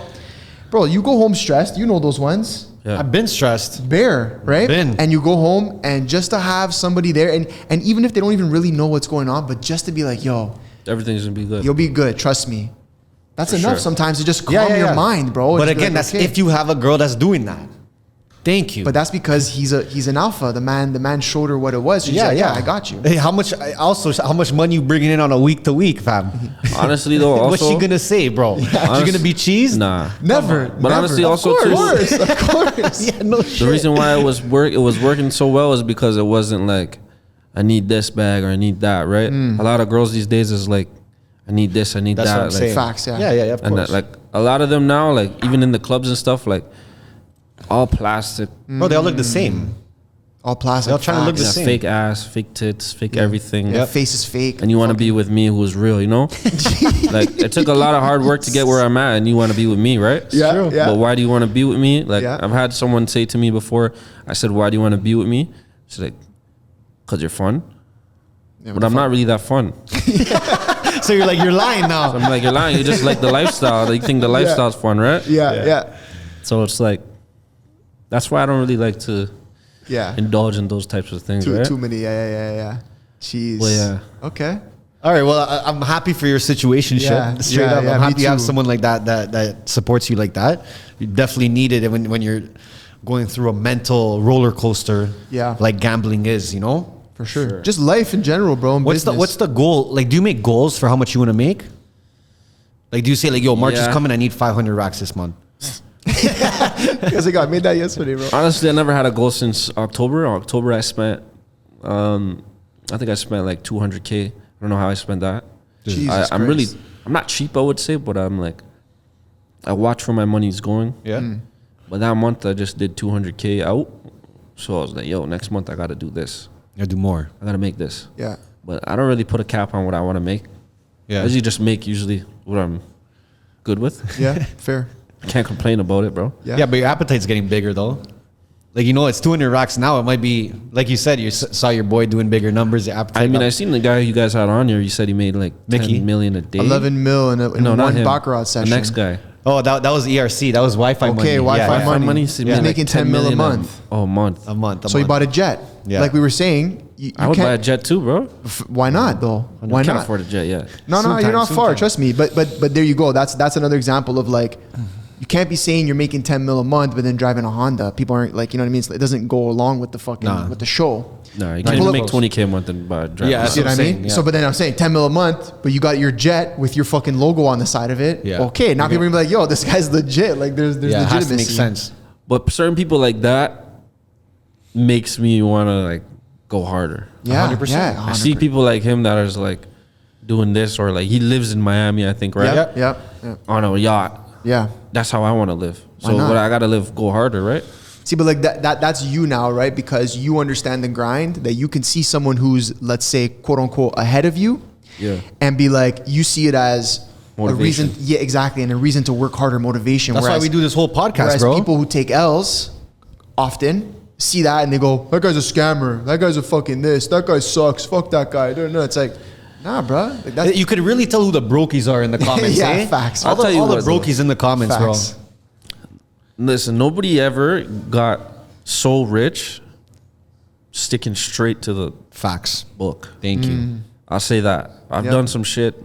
B: Bro, you go home stressed. You know those ones.
D: Yeah.
C: I've been stressed.
B: Bear, right?
C: Been.
B: And you go home and just to have somebody there and even if they don't even really know what's going on, but just to be like, yo,
D: Everything's gonna be good.
B: you'll be good, trust me. That's
D: For
B: enough
D: sure.
B: sometimes to just calm your mind, bro.
C: But
B: Just be
C: again,
B: like,
C: that's
B: okay.
C: if you have a girl that's doing that. Thank you.
B: But that's because he's an alpha. The man showed her what it was. She's like, yeah, I got you.
C: Hey, how much money you bringing in on a week to week, fam?
D: Honestly, though, also,
C: What's she gonna say, bro? She gonna be cheese?
D: Nah.
B: Never.
D: But honestly, also
B: of
D: too,
B: course.
C: Yeah, no shit.
D: the reason why it was working so well is because it wasn't like, I need this bag or I need that, right? A lot of girls these days is like, I need this, I need
C: That's
D: that.
C: what I'm
D: like,
C: saying.
B: Facts, yeah.
C: Yeah, of
D: and
C: course.
D: that, like a lot of them now, like even in the clubs and stuff, like all plastic,
C: Bro, they all look the same.
B: All plastic.
C: They're all trying to look the
B: facts.
C: same.
D: fake ass, fake tits, fake everything.
B: Yeah, face is fake.
D: And you want to be with me who's real, you know? Like it took a lot of hard work to get where I'm at, and you want to be with me, right?
B: Yeah, true. Yeah.
D: But why do you want to be with me? Like
B: Yeah.
D: I've had someone say to me before, I said, "Why do you want to be with me?" She's like, "Cause you're fun."
B: Yeah,
D: But I'm not really that fun.
C: So you're like, you're lying now.
D: I'm like, you're lying. You just like the lifestyle. You think the lifestyle's fun, right?
B: Yeah.
D: So it's like, that's why I don't really like to
B: Yeah.
D: indulge in those types of things, right?
B: Too many. Yeah. Jeez.
D: Well, yeah.
B: Okay.
C: All right. Well, I'm happy for your situationship.
B: Yeah,
C: Straight
B: yeah,
C: up,
B: yeah,
C: I'm
B: me
C: happy you have
B: too.
C: someone like that supports you like that. You definitely need it when you're going through a mental roller coaster.
B: Yeah.
C: Like gambling is, you know.
B: For sure. Just life in general, bro. and
C: What's
B: business.
C: the goal? Like, do you make goals for how much you want to make? Like, do you say like, yo, March is
D: Yeah.
C: coming, I need 500 racks this month?
B: Because I made that yesterday, bro.
D: Honestly, I never had a goal since October. October, I spent, I think I spent like 200K. I don't know how I spent that.
B: Jesus
D: I'm really,
B: Christ.
D: I'm not cheap, I would say, but I'm like, I watch where my money's going.
C: Yeah.
D: But that month, I just did 200K out. So I was like, yo, next month I got to do this.
C: You do more.
D: I got to make this.
B: Yeah.
D: But I don't really put a cap on what I want to make.
C: Yeah.
D: I usually just make what I'm good with.
B: Yeah. Fair.
D: Can't complain about it, bro.
B: Yeah.
C: Yeah, but your appetite's getting bigger though. Like, you know, it's 200 racks now. It might be, like you said, you saw your boy doing bigger numbers. Your appetite.
D: I mean, I seen the guy you guys had on here. You said he made like
C: Mickey.
D: 10 million a day.
B: 11 mil in
D: No, not
B: one
D: him.
B: Baccarat session.
D: The next guy.
C: Oh, that was ERC. That was Wi-Fi money.
B: Okay, Wi-Fi
C: Yeah,
B: money.
D: He's
B: He's making 10 mil a month.
D: Oh, a month.
C: A month.
B: So he bought a jet.
C: Yeah.
B: Like we were saying, you
D: I would buy a
B: can't.
D: jet too, bro.
B: Why not though? Why
D: I can't
B: not?
D: afford a jet yet.
B: No,
C: Soon
B: you're
C: time,
B: not
C: soon
B: far.
C: time.
B: Trust me. But there you go. That's another example of like, you can't be saying you're making 10 mil a month, but then driving a Honda. People aren't like, you know what I mean? It doesn't go along with the fucking with the show.
D: No, you
C: Not
D: can't
C: even
D: even make
C: close.
D: 20K a month and buy a driver.
C: Yeah,
B: See what I
C: I'm
B: mean?
C: saying, yeah.
B: So, but then I'm saying 10 mil a month, but you got your jet with your fucking logo on the side of it.
C: Yeah.
B: Okay, now people are gonna be like, yo, this guy's legit. Like, there's
C: Yeah, it has to make
B: legitimacy.
C: sense.
D: But certain people like that makes me want to like go harder.
B: Yeah,
C: 100%.
B: yeah,
D: I see people like him that is like doing this, or like he lives in Miami, I think, right?
B: Yeah.
D: On a yacht.
B: Yeah.
D: That's how I want to live.
B: Why
D: So
B: not?
D: what I got to live, go harder, right?
B: See, but like that's you now, right? Because you understand the grind, that you can see someone who's, let's say, quote unquote, ahead of you,
D: Yeah.
B: and be like, you see it as
D: Motivation.
B: a reason, yeah, exactly, and a reason to work harder, motivation.
C: That's why
B: Whereas-
C: we do this whole podcast,
B: Whereas
C: bro.
B: people who take L's often see that and they go, that guy's a scammer, that guy's a fucking this, that guy sucks, fuck that guy. No, it's like, nah, bro. Like, that's,
C: You could really tell who the brokies are in the comments.
B: Yeah,
C: eh?
B: facts.
C: All
D: I'll
C: the,
D: tell you
C: all the
D: what, though.
C: brokies in the comments,
B: facts.
C: bro.
D: Listen, nobody ever got so rich sticking straight to the
C: Facts.
D: book.
C: Thank you.
D: I'll say that. I've
B: Yeah.
D: done some shit.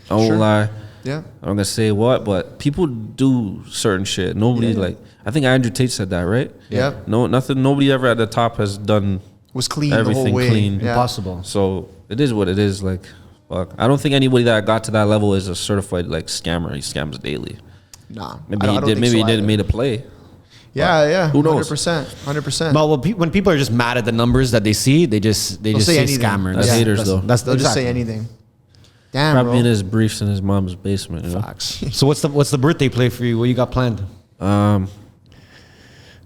D: I won't
B: Sure.
D: lie.
B: Yeah.
D: I'm gonna say what, but people do certain shit. Nobody like. I think Andrew Tate said that, right?
B: Yeah.
D: No, nothing. Nobody ever at the top has done
B: Was clean the
D: everything
B: whole way.
D: clean.
B: Yeah.
C: Impossible.
D: So it is what it is. Like, fuck. I don't think anybody that got to that level is a certified like scammer. He scams daily.
B: Nah.
D: Maybe
B: I
D: he
B: don't
D: did.
B: think
D: Maybe
B: so
D: he did
B: either.
D: made a play.
B: Yeah.
D: Who knows?
B: 100%.
C: But when people are just mad at the numbers that they see, they just
B: say
C: say
B: anything.
C: scammer.
D: That's haters, though.
C: That's
B: They'll just say
C: exactly.
B: anything. Damn,
D: Probably in
B: bro.
D: his briefs in his mom's basement. You know?
C: Facts. So what's the birthday play for you? What you got planned?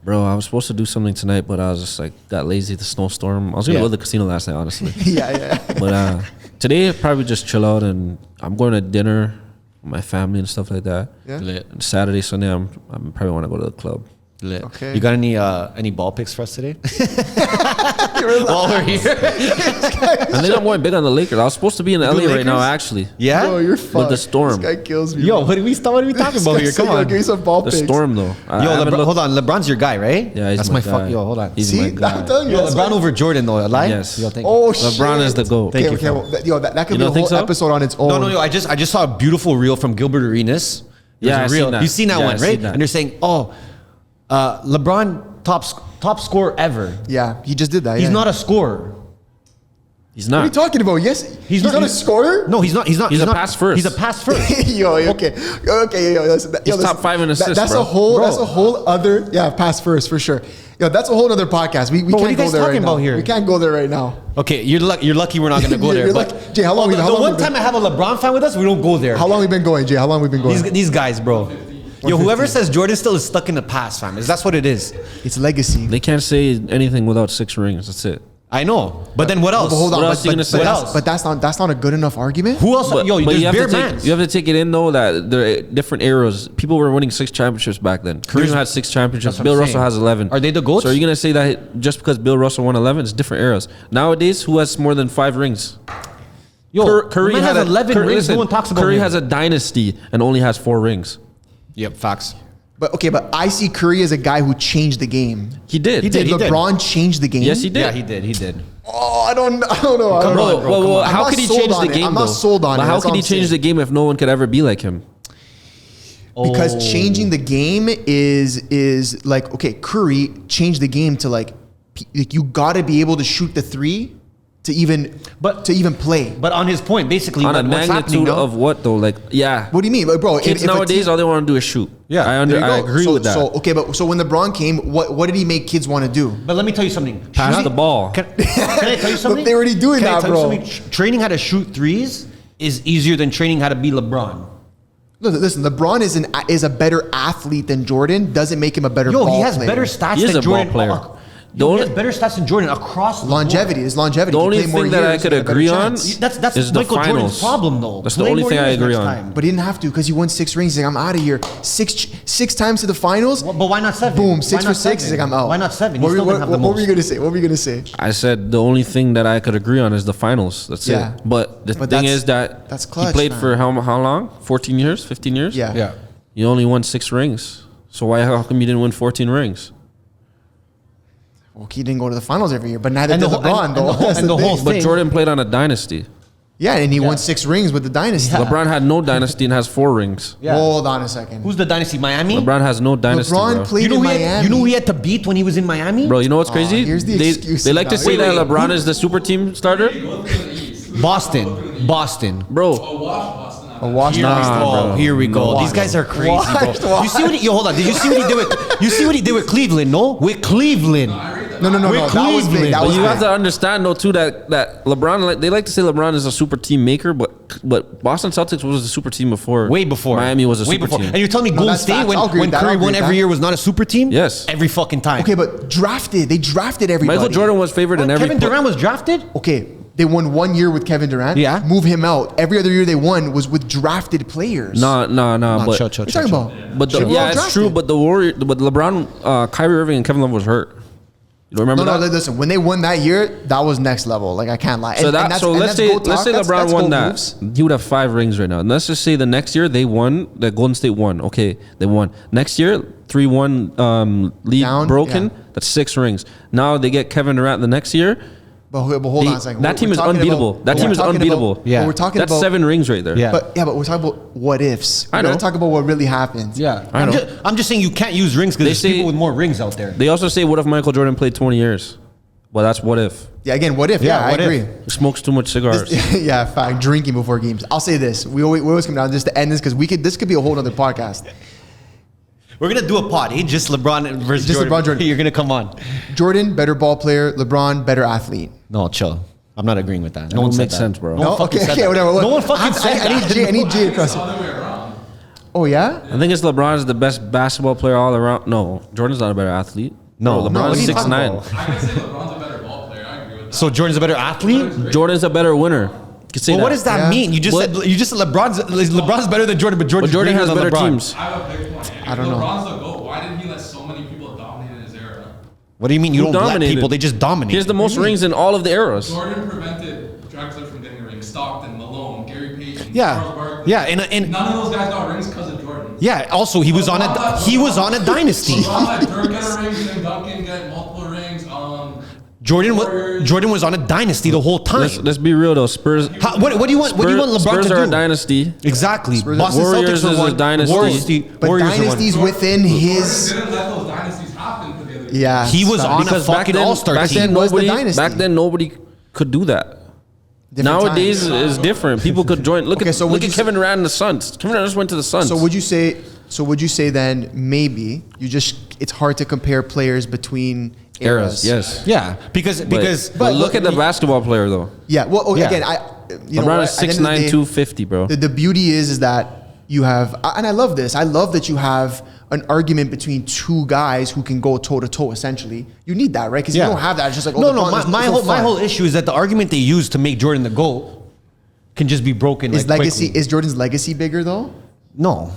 D: Bro, I was supposed to do something tonight, but I was just like got lazy. The snowstorm. I was gonna
C: Yeah.
D: go to the casino last night, honestly.
B: Yeah.
D: But today probably just chill out, and I'm going to dinner with my family and stuff like that.
B: Yeah.
C: Lit.
D: And Saturday, Sunday, I'm probably want to go to the club.
C: Lit.
B: Okay.
C: You got any ball picks for us today? While we're here.
D: I think I'm going big on the Lakers. I was supposed to be in LA right
C: Lakers?
D: now, actually.
C: Yeah.
B: Yo, you're fucked.
D: the storm.
B: This guy kills me.
C: Yo,
B: bro.
C: what are we talking about here? Come on.
B: Give me some ball
D: The
B: picks.
D: storm, though. I
C: Yo,
D: haven't
C: LeBron,
D: looked-
C: hold on. LeBron's your guy, right?
D: Yeah, he's
C: that's
D: my
C: my fuck.
D: guy.
C: Yo, hold on.
D: He's
B: See,
D: my guy.
B: I'm telling you.
C: Yo,
B: that's
C: LeBron
B: why-
C: over Jordan though. Lie?
D: Yes.
C: Yo, thank you.
B: Oh,
D: LeBron
B: shit.
D: is the GOAT.
C: Thank
B: Okay,
C: you,
B: okay,
C: fam.
B: well, that could
D: You
B: be a
D: don't think
B: whole
D: so?
B: episode on its own.
C: No. I just saw a beautiful reel from Gilbert Arenas.
D: Yeah,
C: There's a
D: I
C: reel.
D: seen that.
C: You seen that
D: Yeah,
C: one,
D: I
C: right?
D: seen that.
C: And they're saying, LeBron top scorer ever.
B: Yeah, he just did that.
C: He's
B: yeah.
C: not a scorer.
D: He's
B: What are you
D: not.
B: talking about? Yes, he's not a scorer.
C: No, he's not. He's not.
D: He's a
C: not,
D: pass first.
C: He's a pass first.
B: Yo, okay.
D: He's top 5 in assists,
B: That's
D: bro.
B: a whole.
C: Bro.
B: That's a whole other. Yeah, pass first for sure. Yo, that's a whole other podcast. We
C: Bro, what are
B: can't
C: you
B: go
C: guys
B: there right
C: talking
B: now.
C: about here?
B: We can't go there right now.
C: Okay, you're lucky we're not gonna go there.
B: You're
C: But
B: lucky. Jay, how long we-
C: the
B: how long
C: one
B: we been-
C: time I have a LeBron fan with us, we don't go there.
B: How long we been going, Jay? How long we been going?
C: These guys, bro. Yo, whoever says Jordan still is stuck in the past, fam. That's what it is.
B: It's legacy.
D: They can't say anything without 6 rings. That's it.
C: I know, but then what else?
B: But hold on.
D: What else
B: but,
D: you gonna say?
C: What
B: that's-
C: else?
B: But that's not a good enough argument.
C: Who else? Yo,
D: But
C: there's
D: you have,
C: bare
D: to take,
C: mans.
D: you have to take it in though that there are different eras. People were winning 6 championships back then. Kareem had 6 championships.
C: That's what
D: Bill
C: I'm
D: Russell
C: saying.
D: has 11.
C: Are they the GOATs?
D: So are you gonna say that just because Bill Russell won 11, it's different eras? Nowadays, who has more than 5 rings?
C: Yo,
D: Curry
C: man has 11 rings.
D: listen,
C: No one talks about
D: Curry
C: him.
D: has a dynasty and only has 4 rings.
C: Yep, facts.
B: But okay, but I see Curry as a guy who changed the game.
D: He did.
C: He did.
B: Did LeBron change the game?
D: Yes, he did.
C: Yeah, he did. He did.
B: Oh, I don't know. I don't know.
D: Bro, well,
B: I'm
D: how
B: not
D: could he
B: sold
D: change
B: on
D: the
B: it.
D: game?
B: I'm not
D: though?
B: sold on
D: But
B: it.
D: how
B: That's
D: could
B: all
D: he
B: I'm
D: change
B: saying.
D: the game if no one could ever be like him?
B: Because changing the game is like, okay, Curry changed the game to like you got to be able to shoot the 3 to even play.
C: But on his point, basically,
D: On a
C: what's happening
D: magnitude
C: now,
D: of what though? Like, yeah.
B: What do you mean, like, bro?
D: Kids
B: if a
D: nowadays,
B: team-
D: all they want to do is shoot.
C: Yeah.
D: I
B: There you go.
D: agree with that.
B: So okay, but so when LeBron came, what did he make kids want to do?
C: But let me tell you something.
D: Pass
C: Shooting-
D: the ball.
C: Can I tell you something?
B: But they're already doing
C: Can I
B: that,
C: tell you
B: bro.
C: something? Training how to shoot threes is easier than training how to be LeBron.
B: Listen, LeBron is a better athlete than Jordan. Doesn't make him a better ball
C: He has
B: player.
C: better stats
D: He is
C: than
D: a ball
C: Jordan.
D: player.
C: He has better stats than Jordan across the
B: longevity.
C: board.
B: His longevity.
D: The
B: He
D: only
B: played more
D: thing that I
B: years,
D: could
B: he had a better
D: agree on
B: chance.
C: That's
D: is the
C: Michael Jordan's
D: finals.
C: problem, though.
D: That's the
C: Play
D: only
C: more
D: thing I
C: years
D: agree
C: next
D: on.
C: time.
B: But he didn't have to because he won 6 rings. He's like, I'm out of here. Six times to the finals.
C: But why not 7?
B: Boom,
C: Why
B: 6 for
C: not
B: 6. He's like, I'm out.
C: Why not 7?
B: What
C: He still
B: were
C: didn't have the
B: what were you
C: most.
B: gonna say? What were you gonna say?
D: I said the only thing that I could agree on is the finals. That's
B: Yeah.
D: it. But the
B: But
D: thing
B: that's-
D: is that
B: that's
D: he
B: clutch,
D: played
B: man.
D: for how long? 14 years? 15 years?
B: Yeah.
C: Yeah.
D: You only won 6 rings. So how come you didn't win 14 rings?
B: Well, he didn't go to the finals every year, but neither
C: And
B: did
C: the whole-
B: LeBron,
C: and
B: though.
C: the whole-
B: That's
C: and the whole
B: thing.
D: But
C: thing-
D: Jordan played on a dynasty.
B: Yeah, and he won 6 rings with the dynasty.
D: LeBron had no dynasty and has 4 rings.
C: Yeah.
B: Hold on a second.
C: Who's the dynasty? Miami?
D: LeBron has no dynasty,
B: LeBron
D: bro.
B: played
C: You know,
B: in
C: who he
B: Miami.
C: had, you know who he had to beat when he was in Miami?
D: Bro, you know what's crazy?
B: here's the
D: they,
B: excuses
D: they like to
B: now.
D: say that
C: Wait,
D: LeBron is the super team starter.
C: Boston.
D: Bro,
B: A wash
C: Here we
B: Boston,
C: go.
B: bro.
C: Here we go.
B: Washed.
C: These guys are crazy,
B: Washed,
C: bro. You see what? Hold on. Did you see what he did with? You see what he did with Cleveland? No, with Cleveland.
B: No.
C: With
B: That was big.
C: Cleveland.
B: That
D: but
B: was
D: you
B: big.
D: have to understand though too that LeBron, they like to say LeBron is a super team maker, but Boston Celtics was a super team before.
C: Way before.
D: Miami was a
C: Way
D: super
C: before.
D: team.
C: And you're telling me
B: No,
C: Golden
B: that's
C: State
B: facts.
C: when,
B: I'll agree
C: when
B: with that.
C: Curry
B: I'll agree
C: won
B: with
C: every
B: that.
C: year was not a super team?
D: Yes.
C: Every fucking time.
B: Okay, but drafted. They drafted everybody.
D: Michael Jordan was favored in every.
C: Kevin Durant was drafted?
B: Okay, they won 1 year with Kevin Durant.
C: Yeah.
B: Move him out. Every other year they won was with drafted players.
D: No. But
C: chill.
B: What are you talking about?
D: but
B: They were all
D: it's
B: drafted.
D: true. But LeBron, Kyrie Irving, and Kevin Love was hurt. You don't remember
B: No,
D: that?
B: listen. When they won that year, that was next level. Like I can't lie.
D: So
B: And
D: that
B: that's-
D: so
B: and
D: let's
B: that's
D: say
B: goat
D: let's
B: talk.
D: say
B: That's
D: LeBron won
B: goat
D: that,
B: moves.
D: he would have 5 rings right now. And let's just say the next year they won, the Golden State won. Okay, they won. Next year 3-1 lead
B: Down,
D: broken.
B: yeah.
D: That's 6 rings. Now they get Kevin Durant the next year.
B: But hold on a second.
D: That team
B: We're
D: is
B: talking
D: unbeatable.
B: about-
D: That
B: but
D: team
B: we're
D: is
B: talking
D: unbeatable.
B: about-
C: Yeah.
B: but we're talking
D: That's
B: about
D: 7 rings right there.
C: Yeah.
B: But we're talking about what ifs.
D: I
B: We're
D: know.
B: not talking about what really happened.
C: Yeah.
D: I know.
C: I'm just saying you can't use rings because
D: They
C: there's
D: say-
C: people with more rings out there.
D: They also say, what if Michael Jordan played 20 years? Well, that's what if.
B: Yeah. Again, what if?
C: Yeah,
B: Yeah,
C: what
B: I
C: if?
B: agree.
D: He smokes too much cigars.
B: Yeah, fact. Drinking before games. I'll say this. We always come down just to end this because this could be a whole other podcast.
C: We're gonna do a pod. Just LeBron versus
B: Just LeBron Jordan.
C: You're gonna come on.
B: Jordan, better ball player. LeBron, better athlete.
C: No, chill. I'm not agreeing with that.
D: That
C: No one
D: don't
C: said
D: make
C: that.
D: sense, bro.
C: No one fucking said that.
B: whatever.
C: No one fucking said
B: I need
C: that.
B: Jay. I need Jay across. Oh yeah.
D: I think it's LeBron is the best basketball player all around. No, Jordan's not a better athlete.
C: No,
D: Bro,
C: no,
D: LeBron
C: what are
D: is
C: you talking
D: 6'9".
C: about?
F: I can say LeBron's a better ball player. I agree with that.
C: So Jordan's a better athlete?
D: Jordan's a better winner. You could say
C: Well,
D: that.
C: what does that
B: Yeah.
C: mean? You just said LeBron's better than Jordan, but
D: But Jordan has better teams.
F: I have a big point. If
B: I don't know.
F: LeBron's the GOAT, why did he let so many people dominate in his era?
C: What do you mean you
D: Who
C: don't let
D: dominated?
C: people? They just dominate.
D: He has the most rings in all of the eras.
F: Jordan prevented Drexler from getting a ring. Stockton, Malone, Gary Payton,
C: Yeah.
F: Charles Barkley.
C: Yeah, and
F: None of those guys got rings because of Jordan.
C: yeah. Also, he was on a dynasty.
F: LeBron let Dirk get a ring, Tim Duncan get multiple rings.
C: Jordan was on a dynasty the whole time.
D: Let's be real though. Spurs.
C: What do you want? What do you want LeBron
D: Spurs
C: to
D: are
C: do?
D: a dynasty.
C: Exactly. Boston
D: Warriors
C: Celtics
D: is
C: are
D: a
C: one.
D: dynasty.
B: But
C: Warriors are one.
B: dynasties within his.
F: Didn't let those dynasties happen for the other team.
B: Yeah.
C: He was on a
D: Because back
C: fucking
D: then,
C: all-star
D: back
C: team.
D: then
B: was the
D: nobody,
B: dynasty.
D: back then nobody could do that.
B: Different
D: Nowadays
B: times.
D: is different. People could join. Look
B: Okay,
D: at
B: so would
D: look
B: you
D: at
B: say-
D: Kevin Durant and the Suns. Kevin Durant just went to the Suns.
B: So would you say then maybe it's hard to compare players between eras?
D: Yes.
C: Yeah, because
D: But look at the basketball player though.
B: Yeah. Well, okay,
C: Yeah.
B: again, you know,
D: LeBron
B: what,
D: is
B: at the end of the
D: 6'9",
B: day,
D: 250, bro.
B: The beauty is that you have, and I love this. I love that you have an argument between two guys who can go toe to toe. Essentially, you need that, right? Because you don't have that. It's just like
C: no.
B: LeBron,
C: My
B: it's
C: whole
B: fun.
C: issue is that the argument they use to make Jordan the GOAT can just be broken.
B: Is
C: like
B: legacy
C: quickly.
B: is Jordan's legacy bigger though?
C: No.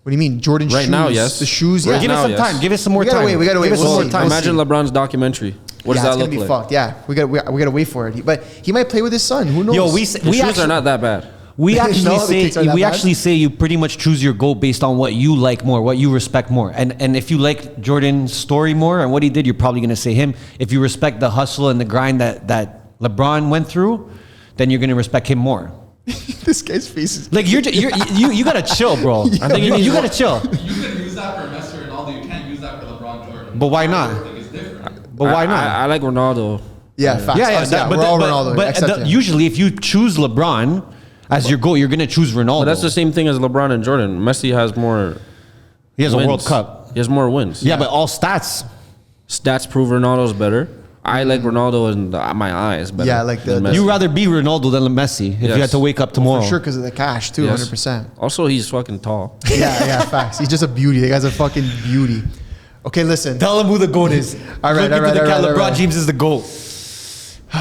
B: What do you mean, Jordan?
D: Right
B: shoes,
D: now, yes.
B: The shoes, yeah.
D: Right
C: Give
D: now,
C: us some
D: yes.
C: time. Give us some more
B: We gotta
C: time.
B: wait, we gotta wait.
C: Give us
B: We'll
C: some more
B: see.
C: time.
D: Imagine LeBron's documentary. What
B: Yeah,
D: does
B: it's
D: that
B: gonna be
D: look like?
B: fucked. Yeah, we gotta wait for it. But he might play with his son. Who knows?
C: Yo,
D: His shoes are not that bad.
C: We actually
B: No, the kicks are that bad?
C: say you pretty much choose your GOAT based on what you like more, what you respect more. And if you like Jordan's story more and what he did, you're probably gonna say him. If you respect the hustle and the grind that LeBron went through, then you're gonna respect him more.
B: This guy's face is.
C: Like you gotta chill, bro. I think you gotta chill.
F: You can use that for Messi or Ronaldo. You can't use that for LeBron Jordan.
C: But why not?
F: Everything is different.
C: But why not?
D: I like Ronaldo.
B: Yeah, facts. Us, we're all Ronaldo.
C: But
B: except him.
C: usually, if you choose LeBron as your goal, you're gonna choose Ronaldo.
D: But that's the same thing as LeBron and Jordan. Messi has more.
C: He has
D: wins.
C: a World Cup.
D: He has more wins.
C: Yeah, but all stats.
D: Stats prove Ronaldo's better. I like Ronaldo in my eyes better.
B: Yeah, like
D: than Messi.
C: You rather be Ronaldo than Messi if you had to wake up tomorrow.
B: For sure, because of the cash too,
D: Yes.
B: 100%.
D: Also, he's fucking tall.
B: Yeah, facts. He's just a beauty. The guy's a fucking beauty. Okay, listen.
C: Tell him who the GOAT is.
B: All right,
C: Look into the cat.
B: all
C: LeBron
B: right.
C: James is the GOAT.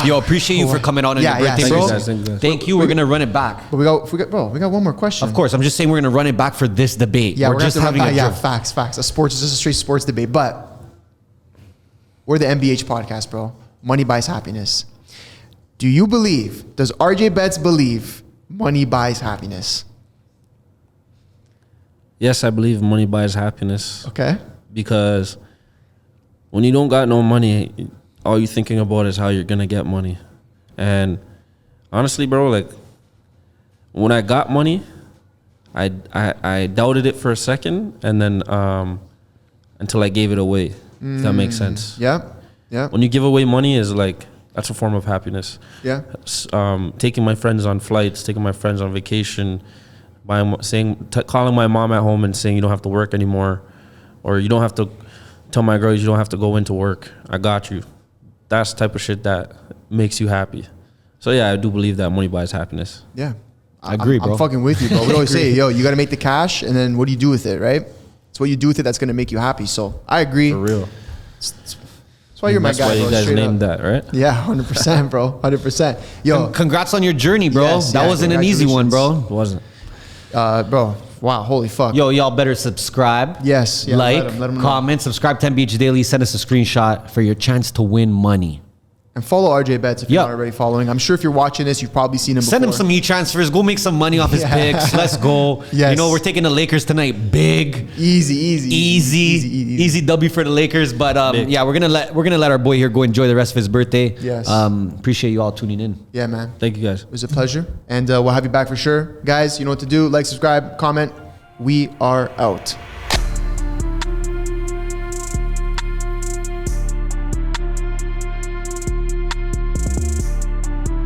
C: Yo, appreciate you for coming on your birthday,
B: thank
C: bro.
B: you,
D: guys, thank you, guys.
C: Thank you. We're gonna run it back.
B: But we got one more question.
C: Of course, I'm just saying we're gonna run it back for this debate.
B: Yeah,
C: we're just having a joke.
B: facts. Just a straight sports debate. But we're the MBH podcast, bro. Money buys happiness. Does RJ Betz believe money buys happiness?
D: Yes, I believe money buys happiness.
B: Okay.
D: Because when you don't got no money, all you're thinking about is how you're gonna get money. And honestly, bro, like when I got money, I doubted it for a second, and then until I gave it away. If that makes sense.
B: Yeah.
D: When you give away money, is like that's a form of happiness.
B: Yeah.
D: Taking my friends on flights, taking my friends on vacation, calling my mom at home and saying you don't have to work anymore, or you don't have to tell my girls you don't have to go into work. I got you. That's the type of shit that makes you happy. So yeah, I do believe that money buys happiness.
B: Yeah.
C: I agree, bro.
B: I'm fucking with you, bro. We always say, yo, you got to make the cash, and then what do you do with it, right? It's what you do with it that's going to make you happy. So I agree.
D: For real.
B: That's why you're my
D: That's
B: guy,
D: why
B: bro.
D: you guys
B: Straight
D: named
B: up.
D: that, right?
B: Yeah, 100%, bro. 100%. Yo,
C: Congrats on your journey, bro.
B: Yes,
C: that
B: yeah,
C: wasn't an easy one, bro.
D: It wasn't.
B: bro. Wow, holy fuck.
C: Yo, y'all better subscribe.
B: Yes, yeah,
C: like,
B: let 'em know.
C: comment, subscribe to MBH Daily. Send us a screenshot for your chance to win money.
B: And follow RJ Betz if you're
C: Yeah.
B: not already following. I'm sure if you're watching this, you've probably seen him before.
C: Send him some e-transfers. Go make some money off his
B: Yeah.
C: picks. Let's go.
B: Yes.
C: You know, we're taking the Lakers tonight. Big. Easy W for the Lakers. But yeah, we're gonna let our boy here go enjoy the rest of his birthday.
B: Yes.
C: Appreciate you all tuning in.
B: Yeah, man.
D: Thank you guys.
B: It was a pleasure. And we'll have you back for sure. Guys, you know what to do. Like, subscribe, comment. We are out.